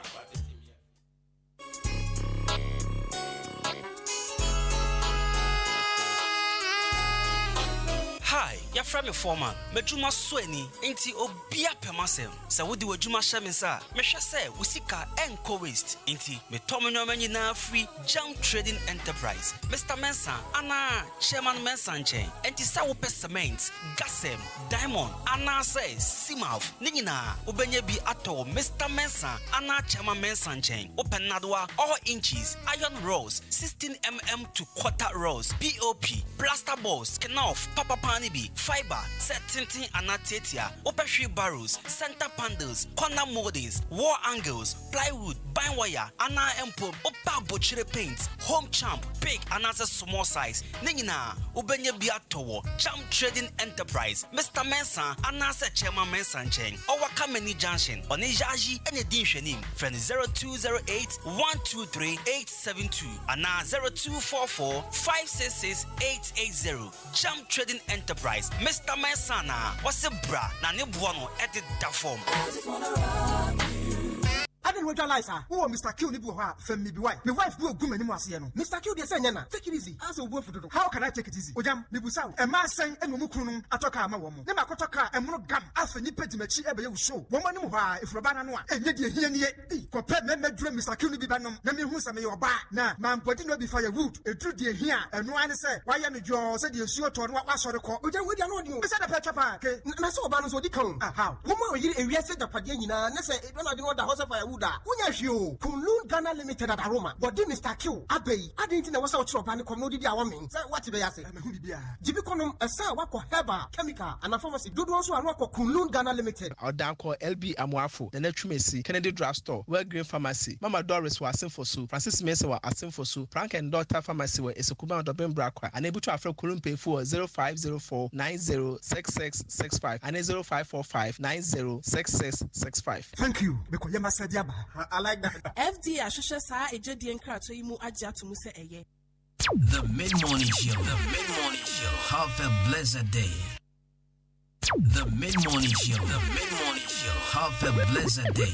Hi, your friend foreman. Mejuma sweni inti obia pemasem. Sa wudi wajuma shamisa. Mesha se usika enco waste inti me tomenyo na free jam trading enterprise. Mr. Mensa ana chairman Mensa nchen. Enti sa wope cement, gasem, diamond ana se simaf. Ningina ubenye bi ato Mr. Mensa ana chairman Mensa nchen. Open nadwa all inches iron rods 16mm to quarter rods POP plaster balls kenoff papa fiber, set tinting anatetia, opeshri barrels, center panels, corner moldings, wall angles, plywood, bind wire, ana empo, opa butchery paints, home champ, big and as a small size. Ningina, ubenye biatowo, champ trading enterprise, Mr. Mensa, anasa chairman Mensa Cheng, or Wakameni Junction, on Ejaji and Edin Shenim, friend 0208 123 872, and 0244 566 880, Jump Trading Enterprise, Mr. Mensana, what's a bra, Nani Buono, edit that form. I didn't realize her. Oh, Mr. Q, family be wife. My wife do a good many Marciano. Mr. Q, they say, take it easy. As a word for the how can I take it easy? Ojam, Nibusau, a man saying, and Mukunum, Atoka, my woman. Never Kotaka, and Monogam, after Nipetimachi, ever show. Woman, if Rabana, and yet you hear me, compare me, dream Mr. Q, Bibanum, Nami Husa, may your bar. Now, man, putting no before your wood, a true dear here, and no one say, why am you said you sure to what was the call? Ojam, we don't know you. Beside a petcha park, and I saw Banos would come. How? Woman, you arrested the Padina, and I say, it don't know the house of Wuda. You Kunlun Ghana Limited at Aroma, but then Mr. Q, Abbey, I didn't know what's out shop and come no did our mean. What did I say? Jibiconum, a sir, wako Heba, chemical, and a pharmacy, do also a wako Kunlun Ghana Limited. Our down call LB Amwafu, the Netrumesi, Kennedy Drug Store, Well Green Pharmacy, Mama Doris was asking for soup, Francis Mesa was asking for soup, Frank and Daughter Pharmacy were a Sukuma of Ben Brakwa, unable to afford Kulum pay for 0504 906665 and 0545 906665. Thank you, because you must say, I like that. FD Ashusha Sa Ejedi Enkrato Imu Aja to Muse Eye. The Mid-Morning Show. The Mid-Morning Show. Have a blessed day. The Mid-Morning Show. The Mid-Morning Show. Have a blessed day.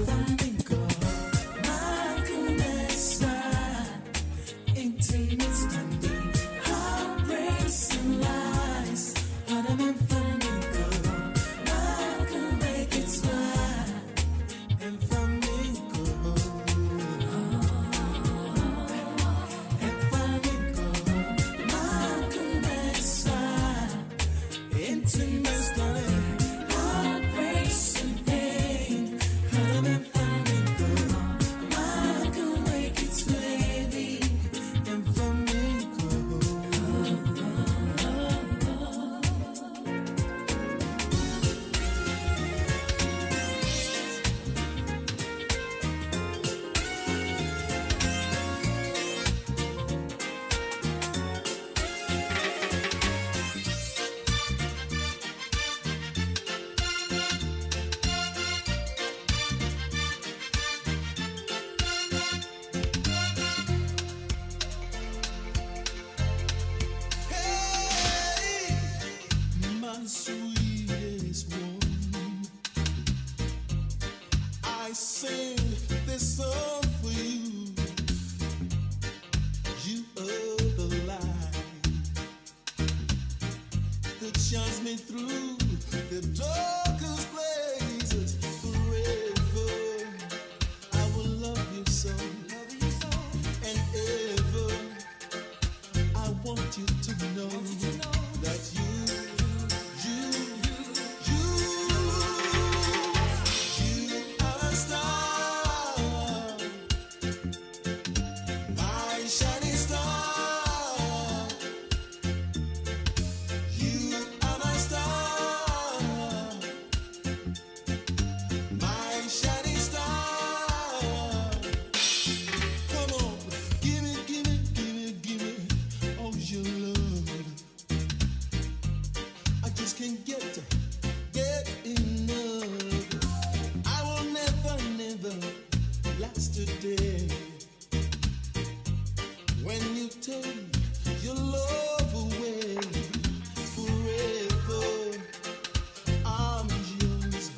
From shines me through the darkest places forever. I will love you so, and ever. I want you to know that you are a star, my shining star. You are my star, my shining star. Come on, give me, give me, give me, give me all your love. I just can't get enough. I will never, never last a day when you take your love away. Forever, I'm yours,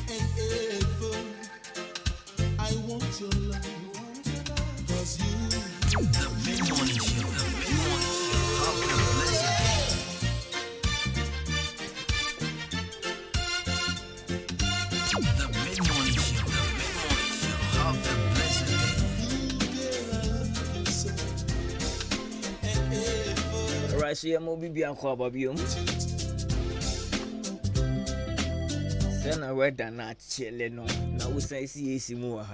and ever. I want your love, 'cause you. The mid-morning show. The mid-morning show. Have a blessed day. The mid-morning show. The mid-morning show. Have a blessed day. Alright, so you're moving beyond Quababium. Then I read that not chilling. Now we say, see, more.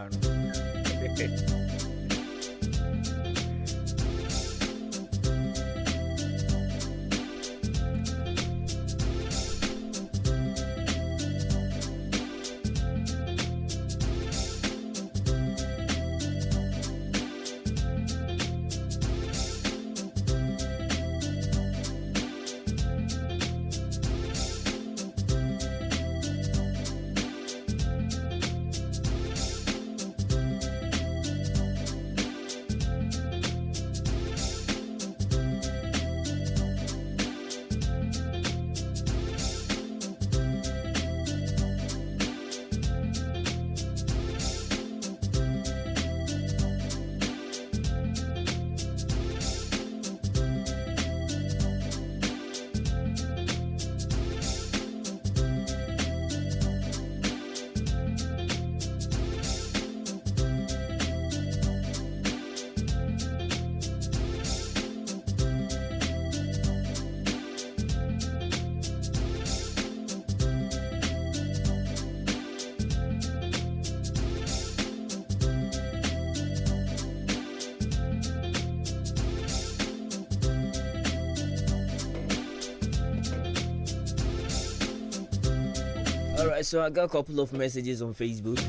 Alright, so I got a couple of messages on Facebook.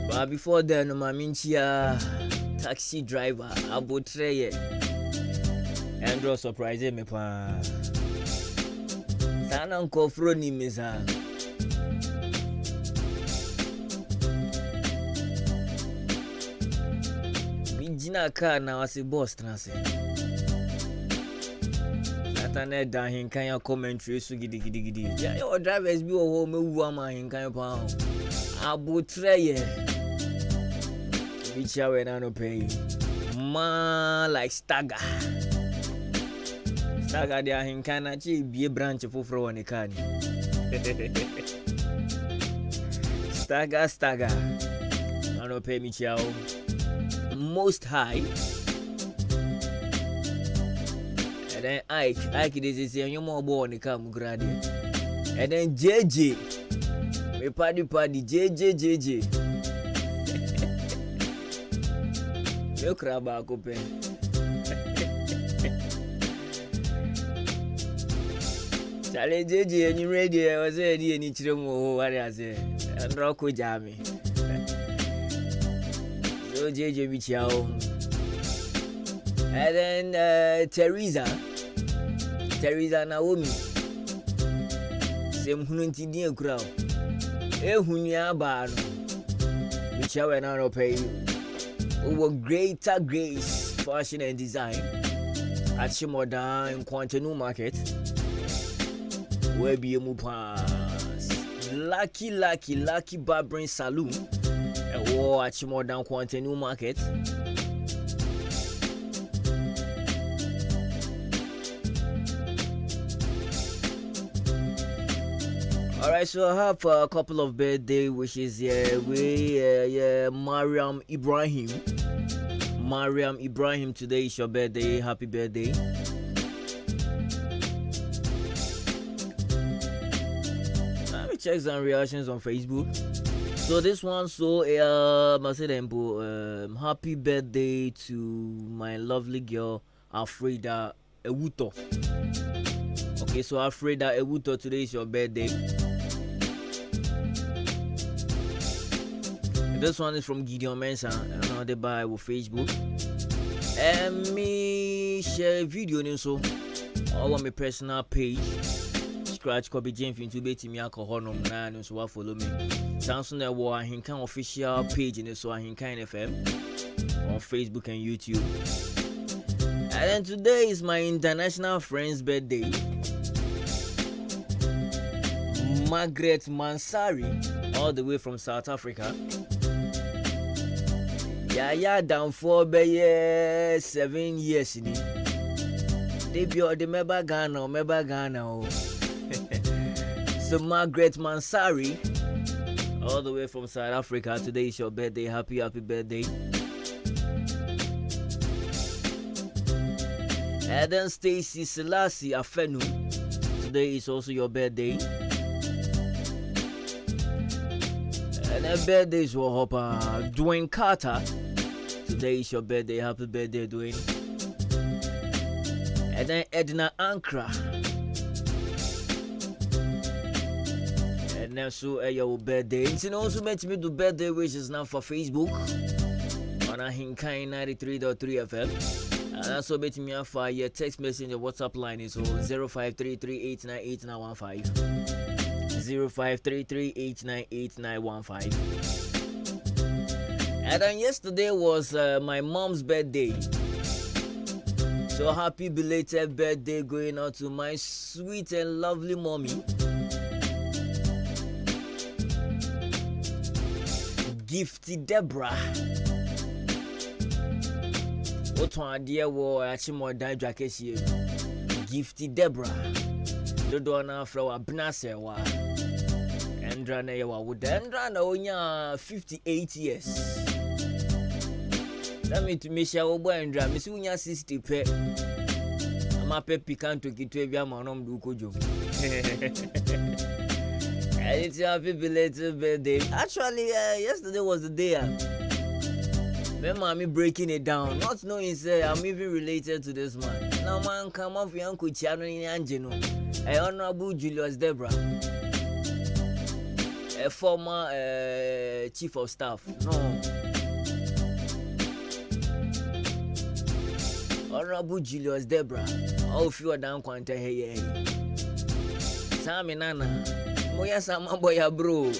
But before then, my taxi driver, Abu Treye, Andrew surprised me. Sana nkofro ni meza. Mijina car na wasi boss transe. Atane da Ahenkan ya commentary so gidi. Yeah, your drivers be o me wu ama Ahenkan pa. Abu Treye. Bicha we na no pay. Ma like stagger. Stagger the Ahenkan na chi be branch foforo woni car ni. Stagger. I no pay me chow. Most high. And then Ike this is your more born the come grade. And then JJ. We party JJ. You crab back open. Challenge JJ and you ready? I was ready and each room what I say. And Rocco Jammy. So JJ Michao. And then Teresa Naomi. Same hununti dia crowd. Hunya bano. Michao and I pay over greater grace, fashion and design at Shimoda in Quantenu Market. Where be a pass. Lucky Barbering Saloon. And war at Shimoda Quantenu Market. All right, so I have a couple of birthday wishes here. Mariam Ibrahim. Mariam Ibrahim, today is your birthday. Happy birthday. Let me check some reactions on Facebook. So this one, happy birthday to my lovely girl Alfreda Ewuto. Okay, so Alfreda Ewuto, today is your birthday. This one is from Gideon Mensah, another by Facebook. And me share video so on my personal page. Scratch copy James into betting alcohol no man so follow me. Samsung Ahenkan official page in the Ahenkan FM on Facebook and YouTube. And then today is my international friend's birthday. Margaret Mansari, all the way from South Africa. Yeah, down for 7 years in it. They be all the member Ghana. So Margaret Mansari, all the way from South Africa. Today is your birthday. Happy birthday. And then Stacy Selassie Afenu, today is also your birthday. And her birthday is Dwayne Carter. Today is your birthday. Happy birthday, Dwayne. And then Edna Ankra. And then so your birthday. It's also meant me do birthday wishes now for Facebook on Ahenkan 93.3 FM. And also bet me for your text message. Your WhatsApp line is 0533898915. 0533898915. And then yesterday was my mom's birthday. So happy belated birthday going out to my sweet and lovely mommy. Gifty Deborah. What one dear war Achimo Dajwa Kasiebo. Gifty Deborah. Dodona flower Bnasewa. Endrana yawa would Endrana onya 58 years. That means to Misha Obo Endra, Miss Unya 60 pe. I'm a pep pican to get to a yaman Dukojo. And it's a happy belated birthday. Actually, yesterday was the day. My mommy breaking it down, not knowing say I'm even related to this man. Now man come off your uncle Chiano in Angelo, a honorable Julius Debra, a former chief of staff. No, honorable Julius Debra. All of you are down quanta hey. Sammy Nana, Moya Sama Boya bro.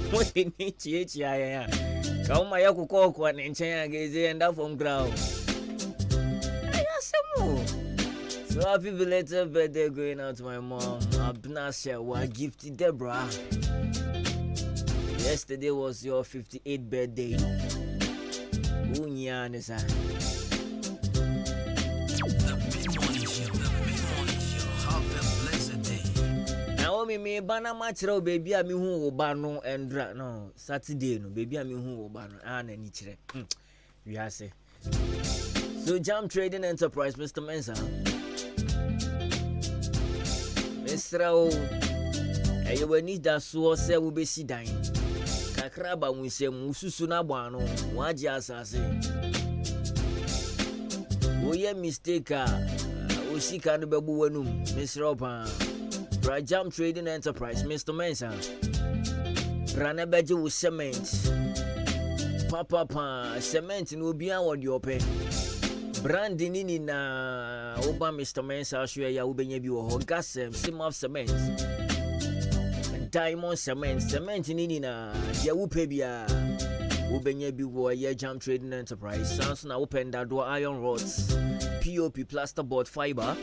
What in each ya? Kauma yako kwa nchenya geze enda from ground. So happy belated birthday going out to my mom, Abnasha wa Gifty Deborah. Yesterday was your 58th birthday. Unya nesa. The mid-morning show. Have a blessed day. Naomi me bana machiro baby ami hu obano endra no Saturday no baby ami hu obano ana ni chire. We have say. So Jam Trading Enterprise, Mr. Mensa. Mr. O, you will need that so say we be si dying. Kakraba we say mususu na bwano, waji asase. Oye mistake o si kan be bu wanum, Mr. Opa. Jam Trading Enterprise, Mr. Mensa. Rana beje wo cement. Papa cement no bia wodi ope. Branding ni na oba Mr. Mensa show ya ubenya bi wo gas Simaf cement. Diamond cement ni na ya upe bia ubenya bi wo ya Jam Trading Enterprise. Sounds na open that door iron rods, POP plasterboard fiber.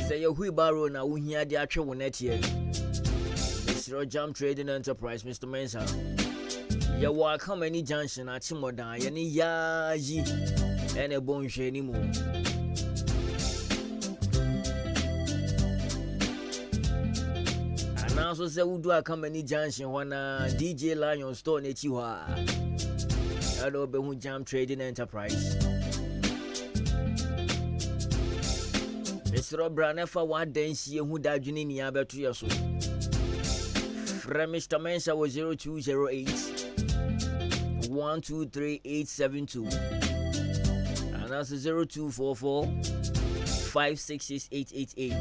Say your wheelbarrow na uhia de atwe wo net here. Mr. Jam Trading Enterprise, Mr. Mensa. Ya wa come any junction at Chimoda, yani yaji and a bonche anymore. now so say we do a company junction wana DJ Lion store nechi wa ado be hu Jam Trading Enterprise Mr. Branefa wa densi hu dadwene ni abeto yeso from Mr. Mensa was 0208 123872 and that's 0244 566888.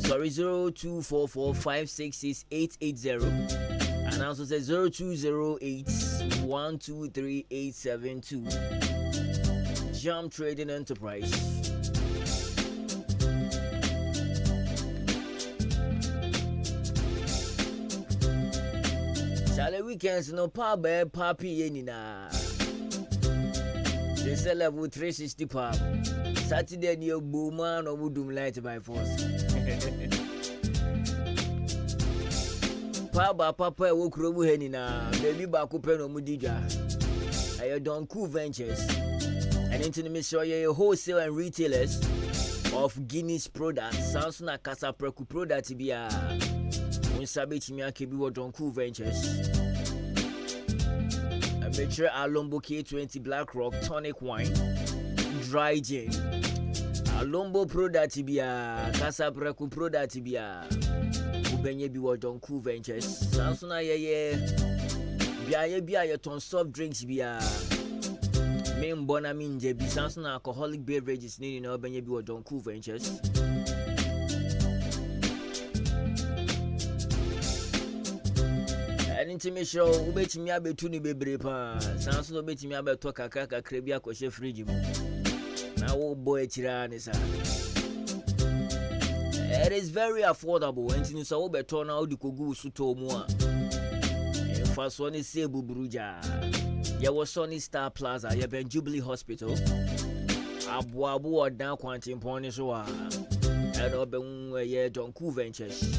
Sorry, 0244 566880 and also say 0208 123872. Jam Trading Enterprise. Charlie weekends no pub papi yenina. They sell level 360 pub. Saturday near Booman or Woodum Light by force. Papa Papa woke Robu Henina, baby Bakupen or Mudija. I don't cool ventures. And into the mission, you wholesale and retailers of Guinness products. Sounds like Casa Preku product to be a Unsabit Miaki or Don Cool Ventures. A mature Alombo K20 Black Rock Tonic Wine. Dry gin. Alombo product to be a Casa Preku product to be a Ubenye be what Don Cool Ventures. Sounds like a ton soft drinks be a main bonamin JB sounds like alcoholic beverages needing Ubenye be what Don Cool Ventures. An intimate show, Ubeti Miabe Tuni Bebre, sounds no betting me about Tokaka, Krebia, Koshe Frigim. Now, old boy Tiranisa. It is very affordable, and in so beton out the Kugu Suto Mua. For Sonny Sebu Bruja, there was Sonny Star Plaza, Yaben Jubilee Hospital, Abuabu or down Quantum Ponisua, and Oben Ye Don Cool Ventures.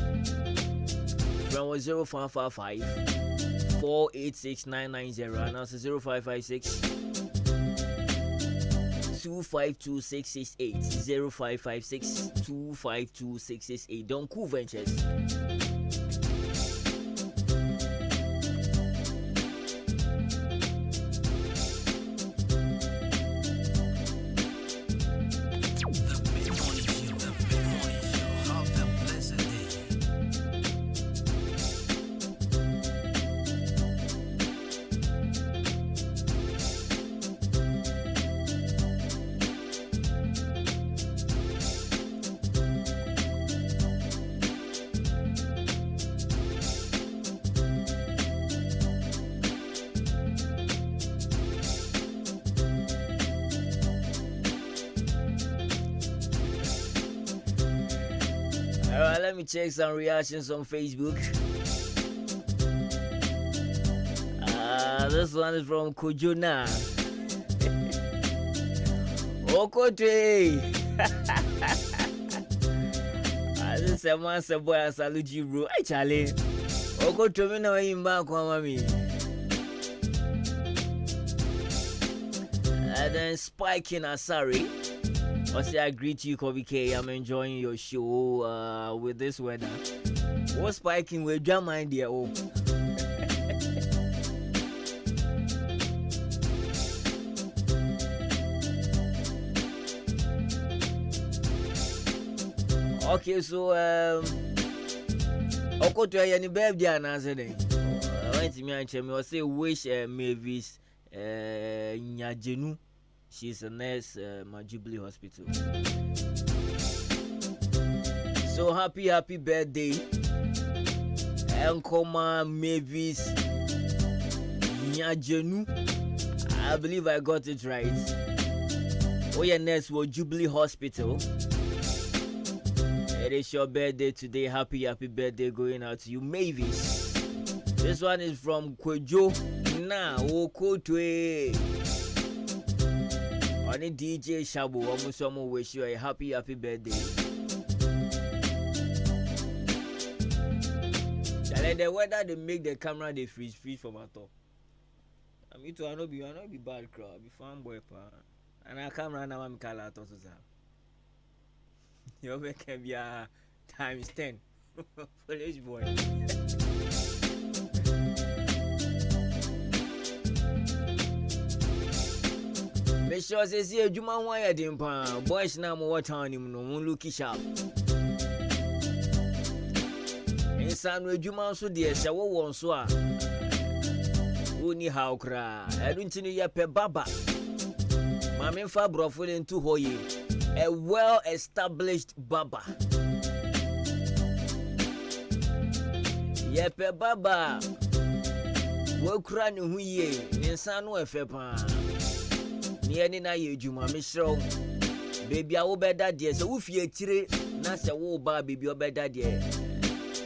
From 0555 486 990 and also 0556 252 0556 252 Don Cool Ventures. Alright, let me check some reactions on Facebook. This one is from Kujuna. Okote. This is a master boy. I salute you, bro. Hey, Charlie. Okote, me no him back, mami. And then Spiking Asari. I say I greet you, Kobe K. I'm enjoying your show with this weather. What's Spiking with your mind there? Oh. Okay, so Okoto any birthday anasene. I went to me and tell me I say wish Mavis Nyajenu. She's a nurse at Jubilee Hospital. So happy birthday. Enkoma Mavis Nyajenu. I believe I got it right. Oh, your nurse was Jubilee Hospital. It is your birthday today. Happy birthday going out to you, Mavis. This one is from Kwejo. Na Okotwe. Only DJ Shabu. Almost wish you a happy birthday. The weather they make the camera they freeze from my top. I mean to I not be bad crowd. Be fun boy pa. And I camera now I'm call out also. You can be a times 10. Police boy. Make sure say see adwuma ho ayɛ pa. Boys na mo what town him no mo look sharp. Insan adwuma so de sɛ wo won so a. Wo ni how kra. Ɛdu ntini yɛ pɛ baba. Ma me fa brofo le ntu ho ye. A well established baba. Yɛ pɛ baba. Wo kra ne hu ye. Insan no ɛfɛ pa. Ni eni na ye adwuma me hyerew baby a wo bɛda de sɛ wo fie tire na sɛ wo ba baby o bɛda de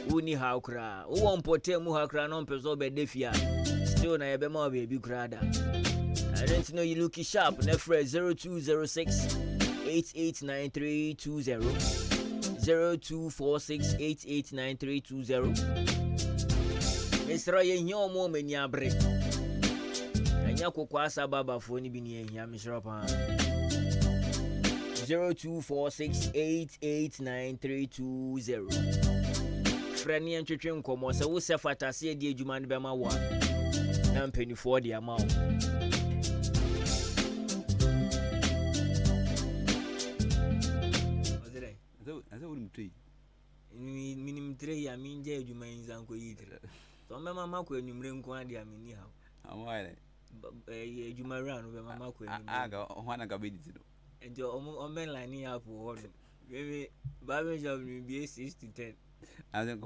wo ni ha kra wo won potem mu ha kra no mpeso bɛda fie still na ye be ma baby kra da. I don't know you look sharp na fresh 0206 889320 0246 889320 Mr. ye nyo mo mani abre anya kokwasa baba phone bi ni ehia misro pa 0246889320 frani entwetwe nkomo se wo se fatase de adwuma ne bema wa na mpanifo de ama wo Asa wo mtui minim tre ya minje adwuma nzanko yitre so mema makwa enumre nko ade amini ha amwale adwuma ran be mama kwa enumre aga hwana ga bedi do njo omen line ya po hodo bebe babe job ni be 6 to 10 asa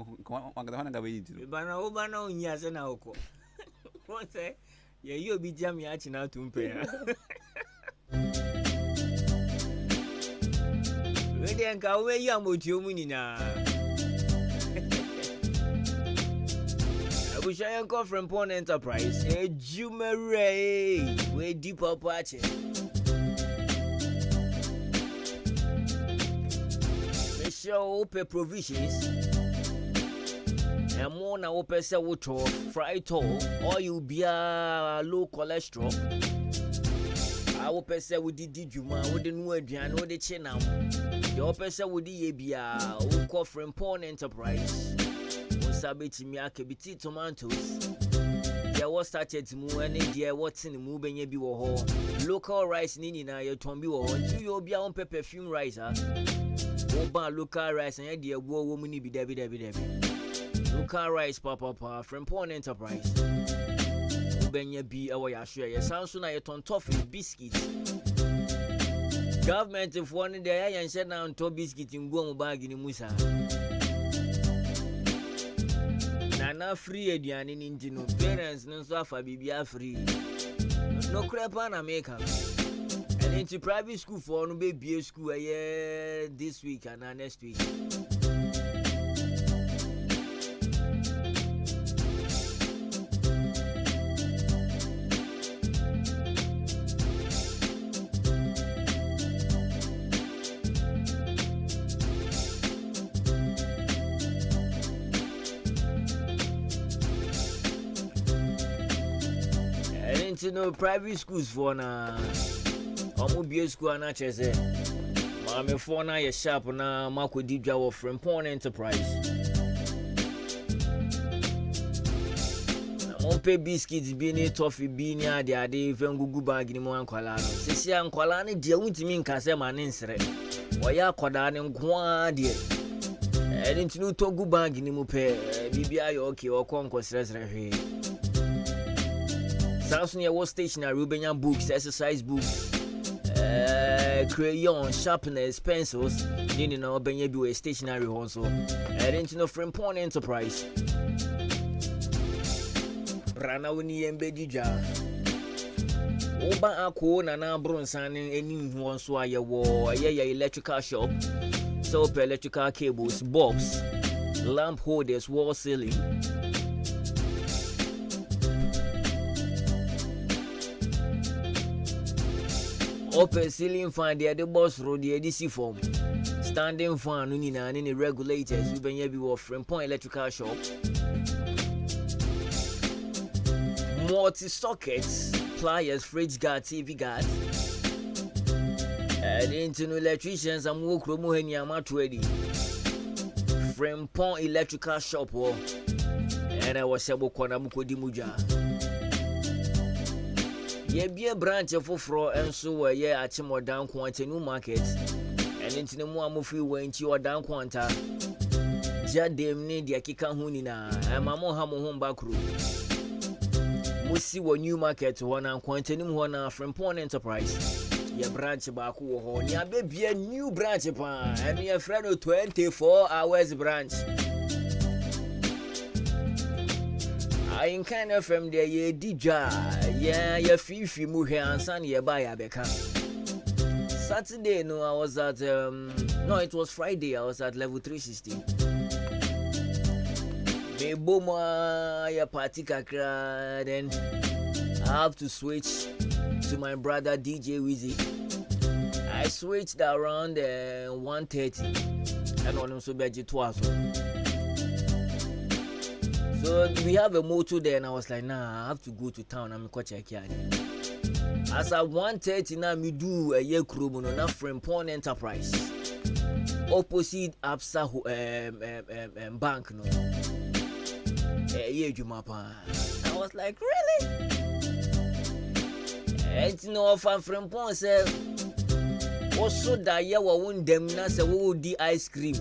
wanga hwana ga bedi do bana onya se na okọ won say ye yi obi jam ya chi na tumpe ya we den ka we yi amotuo mu nyina Abushayan come from Pond Enterprise Jumere we deep up watching make sure open provisions and more na open say water fry tall or you be a low cholesterol I open say we did juma we the new aduan we the chinam the open say we the bia we call from Pond Enterprise sabeti mi akebiti tomatoes there was started mu any there what's in the mu benye bi wo ho local rice ni na ye ton bi wo ho ntu yo bia on perfume rice ha wo ba local rice and there wo mu ni bi da local rice papa from Pond Enterprise benye bi e wo ya hwe ye sanso na ye ton toffee biscuit government if one there ya nse na on to biscuit ngo mu bag ni musa na free aduane ni ndino parents no so afa bibia free no crepa na make am and into private school for no be BA school this week and next week no private schools for na omo BA school na chese ma me for na ye sharp na makodi dwa wo from Pond Enterprise na mo pe biscuits bi ni toffee bi ni ade vengugu bag ni mo ankwala no sisi ankwala ne de wuntimi nka se ma ne nsere wo ya akoda ne nko ade ntinu togu bag ni mo pe bibia yo okay wo konko sere hwe Samsung your stationery, Rubenian books, exercise books, crayon, sharpeners, pencils, you know, Benyabu stationery also. And you know, from Pond Enterprise. Rana wini embedija. Oba ako na na bronsan any one so aye wo aye electrical shop. So electrical cables, bulbs, lamp holders, wall ceiling. Open ceiling fan the boss road the DC form. Standing fan ni na ni regulators you benye bi wo from Point electrical shop. Multi sockets, pliers, fridge guard, TV guard. And into electricians am wo kromo heni am ready. Frimpong electrical shop and I was able to Mukodi Muja. Ye be a branch of Fro and so a year at more down quanta new market and into the Muamufi went you are down quanta. Jadem need ya kika hunina and Mamo Hamo home back room. Musi wa new market wana quanta new one Frimpong enterprise. Your branch back home, ya baby a new branch pan and your friend of 24 hours branch. Ahenkan FM there ye dija ye fifi mu he ansan ye ba ya beka. Saturday no I was at no it was Friday I was at level 360. Me boma ya party kakra then I have to switch to my brother DJ Wizzy. I switched around 1:30 and on also beji twice. So we have a motor there and I was like, nah, I have to go to town. I'm going to check here. As at 1:30 now, me do a year crew on a Frimpong enterprise. Opposite Absa bank, no. A year Jumapa. I was like, really? And you know, Frimpong said, also that year won't them not say, who the ice cream.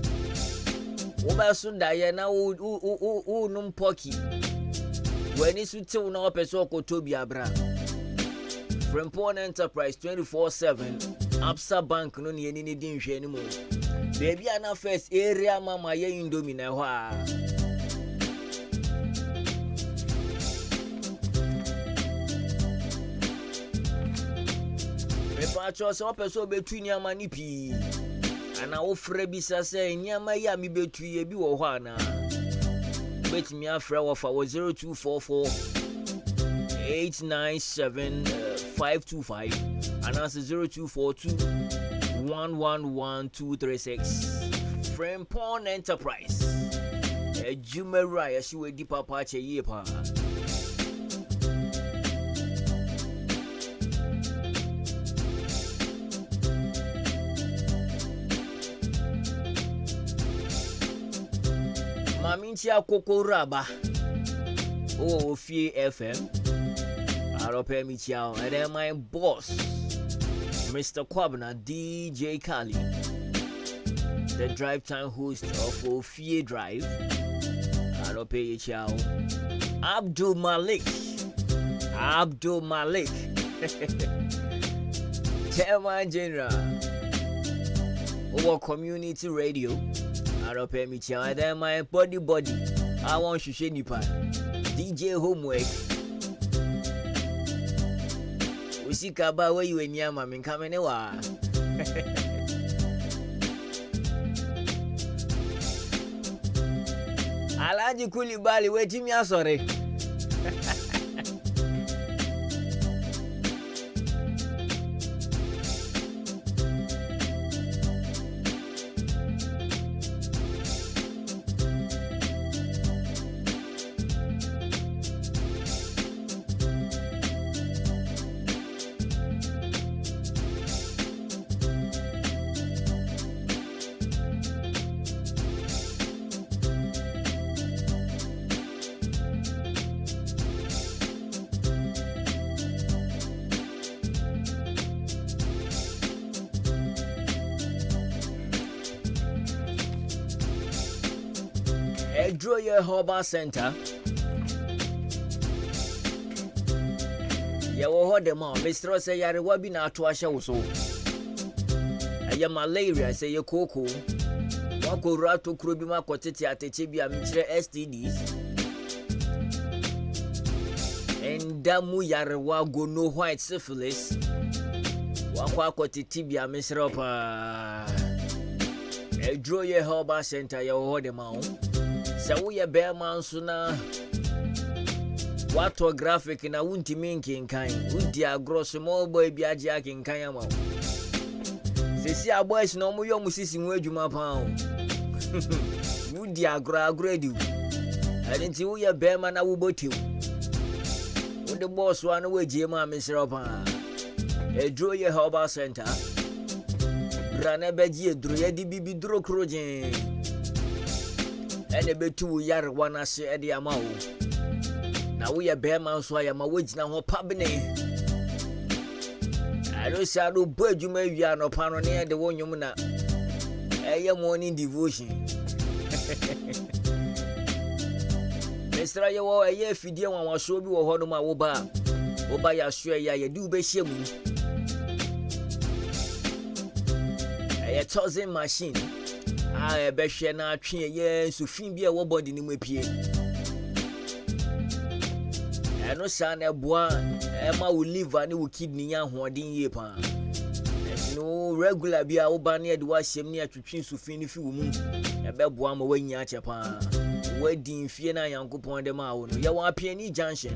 Oba sunda ye na o num poki wani su tew na opeso kotobi abra Frimpong enterprise 24/7 Absa bank no ne ni din hwe ni mo baby ana first area mama ye indomie na ho a me pa cho so opeso betu ni amani pi ana wo frɛ bi sase nyama ya mi betu ye bi wo hɔ ana bet mi afrɛ wo fa 0244 897 525 ana 0242 111236 Frimpong enterprise ejumera ya shi we di papa che ye pa Maminchi akoko raba oh Fie FM Arope Michiao and then my boss Mr. Kwabna DJ Kali the drive time host of Ofie Drive Arope Michiao Abdul Malik Chairman General over Community Radio Arope Michiao and then my body I want to share nipa DJ Homework Usika ba where you nyama min kamene wa Alaji Kulibali we Jimmy Asore Edroye Harbor Center. Yawo ho dem a Mr. say yare wabi na ato ahye wo so. Aya malaria say ye koko. Wako rato kuro bi ma kwotete ateche bi a mkire STDs. Endamu yare wa go no white syphilis. Wako akwotete bi a Mr. pa. Edroye Harbor Center yawo ho dem a Sa uye bearman suna wato graphic na wunti minki nkan wunti agro small boy bi aje akinkan ama sesi aboys no mo yo musisi mu adwuma pa o wunti agro edi adinti uye bearman na wubotiw wunde boss wa na waje ma mesra pa Edroye Harbor Center brana beji edro ye di bibi dro krojen ɛna betu yare wana se ɛde ama wo na wo yɛ bɛrima nso ayɛ ma wo gyina ho pabene ɛno sa do bo adwuma wia no pa no ne ɛde wo nwom na ɛyɛ morning devotion Mr. Yo, a year fidie one was so be wɔ hɔ no ma wo ba ya so ya ye do be hyɛ mu ɛyɛ tossing machine a be hwɛ na atwe ye so fin bi a wo body ni mu apie ɛno sa na boa ɛma wo liver ne wo kidney nya hoɔden yie pa no regular bi a wo ba ne de wa hyɛm ne atwetwe so fin ni fi wo mu ɛbɛ boa ma wanya akyɛ pa wedding fie na yankopon de ma wo no ye wa piani junction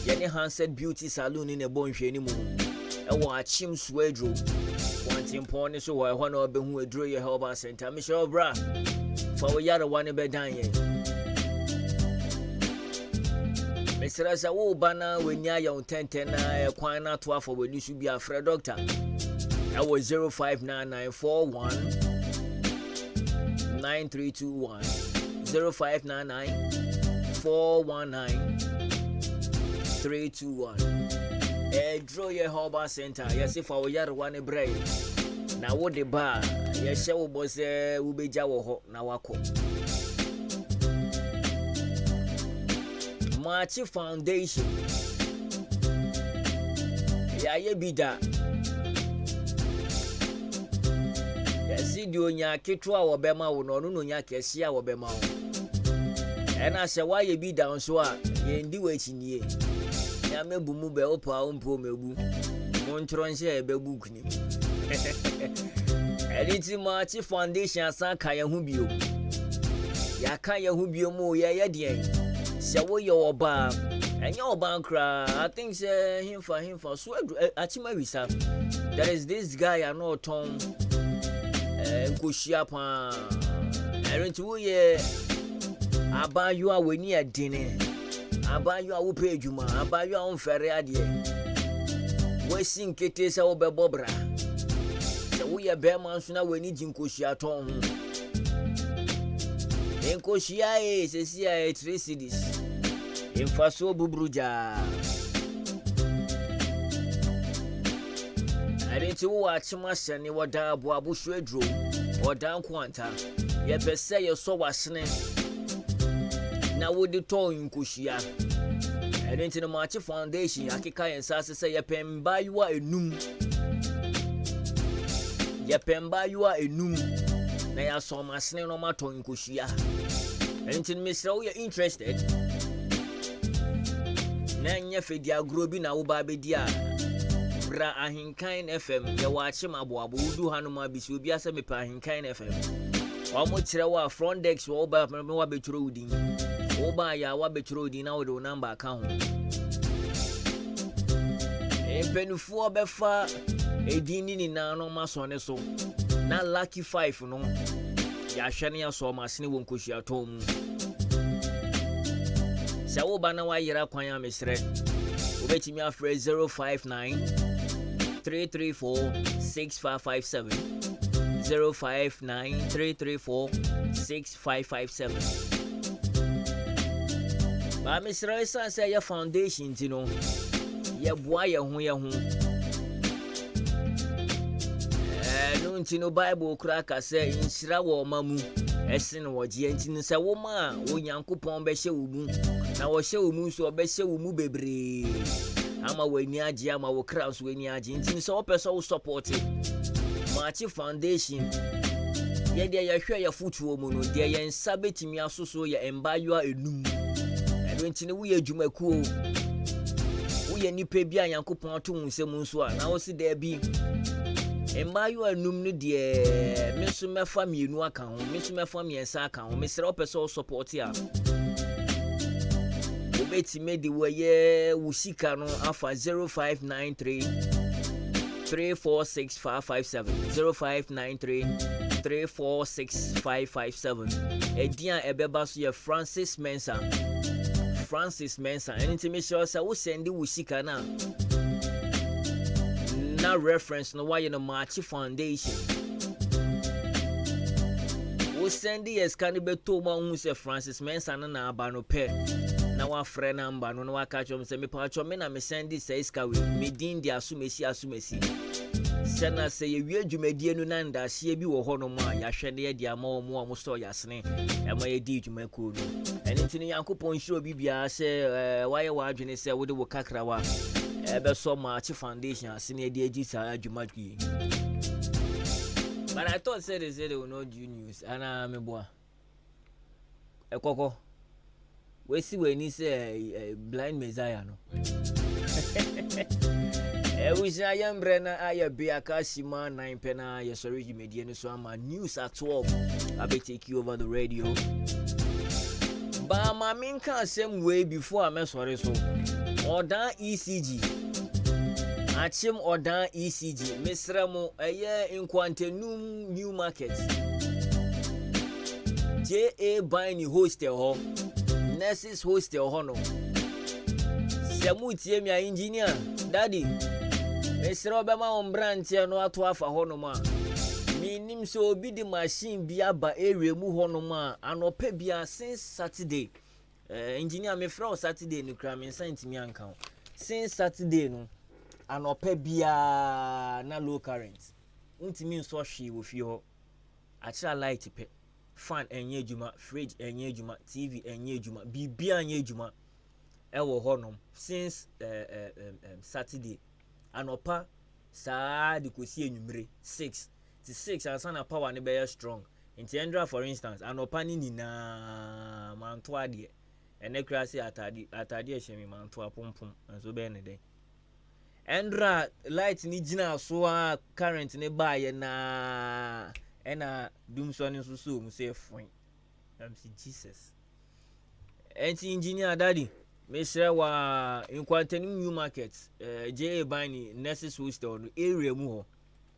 ye ne handset beauty salon ni ne bon hwe ni mu e wa achim swedro wantimpon ni so wa ho na obehu adro ye help center me show bra fa wo yare wane be dan ye mesra sa wo bana wenya ya untenten na e kwan na to afọ wani su bi afre doctor e wo 059941 9321 0599-419-321. Draw your Harbor Center. Yes, if I were yard one break. Now, what the bar? Yes, I was Ube Jawo Nawako. Marchi Foundation. Yeah, be that. Yes, you nya kitwa wabema no nya kesia wabema. And I say why you be down so ye ndi waiting ye. Ya mebu mu be opa umpo mebu. Montron se bebu kuni. Editi Marchi Foundation asan ka ye hu bio. Ya ka ye hu bio mu ye de. Se wo ye oba. Enya oba nkra. I think say him for so achima wisa. There is this guy I know Tom Nkoshia pa. Erentu ye abayu a weni adine. Abayu a wo pe adwuma, abayu a onfere ade. Wesi nkete se wo bebobra. Se wo ye be man so na weni jinkoshia ton ho. Nkoshia sesi a 3 cities. Infaso bubruja. Arentu wo achima sene woda abo abusu adro. Woda nkwanta. Ye pese ye so wasene. Na wodi to nkoshia. Arentu no Marchi Foundation akeka yensase se ye pemba yuwa enum. Ye pemba yuwa enum. Na ya so masene no mato nkoshia. Arentu Mr. wo ye interested. Na nya fedi agro bi na wo ba be dia. Bra Ahenkan FM ya wachi maboabo wudu hanuma bisi obi ase me pa Ahenkan FM. Wa mo kire wa front desk wo ba me wa beturo udin. Wo ba ya wa beturo udin na wo do number aka ho. Empenufu obefa edini ni na no maso ne so. Na lucky 5 no. Ya hwene ya so masene wo nkohia tom. Se wo ba na wa yira kwan ya mesre. Obetimi afre 059 334-6557 059-334-6557. Ba Mr. Isa say your foundation tino ye boa ye ho no ntino Bible kura ka say inshira wo mamu ese no woje ntino say wo ma wo Nyankopon be hye wo mu na wo hye wo mu so be hye wo mu bebre ama wani agi ama wo crowds wani agi ntini so person wo support Marchi Foundation ye de ye hwe ye futuo mu no de ye nsa betimi asoso ye embayua enum eno ntini wo ye dwumakuo wo ye nipa bi a Yankopon to nsem nso a na wo se da bi embayua enum no de meso mefa mienu aka ho meso mefa miensa aka ho mesere person wo support a Betime di waye wusika no afa 0593 346-557 0593 346-557 Edian ebeba so ye Francis Mensa anything me sure say wo send wusika na reference no why no Marchi Foundation wo wo send yes can be to ma hu se Francis Mensa na aba no pe na wa frɛ number no na wa ka chom se me pa chom me na me send this iska we me din dia asumesi sena se ye wie dwumadie no na ndahye bi wo hɔ no ma ya hwɛ ne dia ma wo mo so yasene e ma ye di dwuma ko no ene ntini yankopɔn hiro bibia se waye wa adwene se wo de wo kakra wa ebe so ma chi foundation asene de agi sa adwuma twi. But I thought said they will not do news ana me boa ekoko we see when he say blind messiah no we say I am Brenna aya be akashima 9 pena ya sorry media no so ama news at 12 I be take you over the radio ba ma min kan same way before I me sorry so order ECG achim order ECG misramo eye Nkwantenum new market JA buying hostel ho nurses hostel ho no semutie mi engineer daddy misra obema on branch no ato afa ho no ma minim so obi di machine bi aba area mu ho no ma anopa bia since Saturday engineer me fra Saturday no kra me sent me anka since Saturday no anopa bia na low current untimi nso hwe wo fie ho achira light pe fan enye adwuma fridge enye adwuma TV enye adwuma bibia enye adwuma ewo honom since Saturday anopa saa de kosi enwumre 6 to 6 ansana power ne be strong inti Endra for instance anopa ni nina manto ade ene kra se atade ehye manto apompom enso be ne den Endra light ni gina so a current ne baye na ena dumso ni so mu say fine am see Jesus enti engineer daddy me share wa Nkwantenum new market JA bani nurses hostel no area mu ho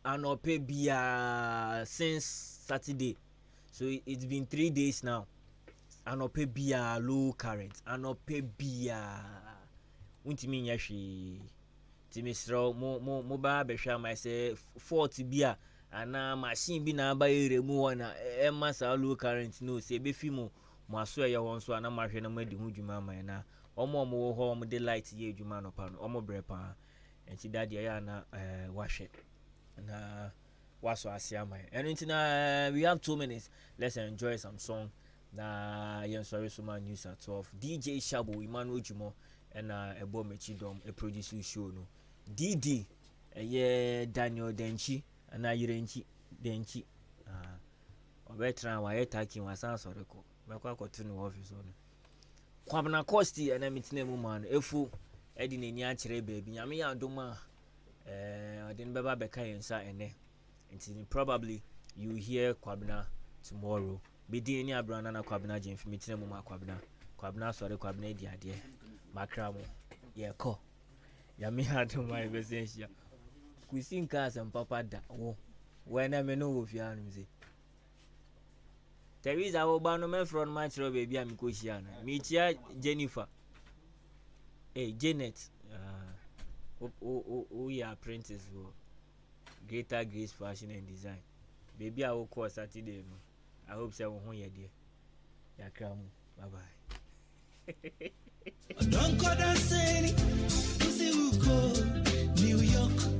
anope bia since Saturday so it's been 3 days now anope bia low current anope bia untimi nya hwe timisro mo ba behwa ma say fault bia ana machine bi na ba ere mu wona e masa low current no se be fi mo aso ye won so ana mahwe na madi hu dwuma man na omo wo ho omo de light ye dwuma no pa no omo bre pa enti daddy ya na wahwe na waso asia man enti na we have 2 minutes let's enjoy some song na yen sorry so man news at 12 DJ Shabo Emmanuel Jumo na ebo mechi dom a produce show no DD Daniel Denchi na Yirenchi Denchi obetra wa yetaki wasan sore ko mekwa kotu no office no kwabna costi na mitine mu man efu edi neni a kire baby nyame ya doma odin beba beka yensa ene until probably you hear kwabna tomorrow bedi eni abrana na kwabna je mitine mu ma kwabna sore kwabna edi ade makra mo ye ko nyame ya doma e besensia kusinka asem papa da wo wena me no wo fianu ze Teresa Obano me from Matro baby am ko hia na me chia Jennifer Janet ya apprentice wo Greater Grace Fashion and Design baby I will call Saturday no I hope say wo ho ye de ya kra mu bye bye. Don't call that say New York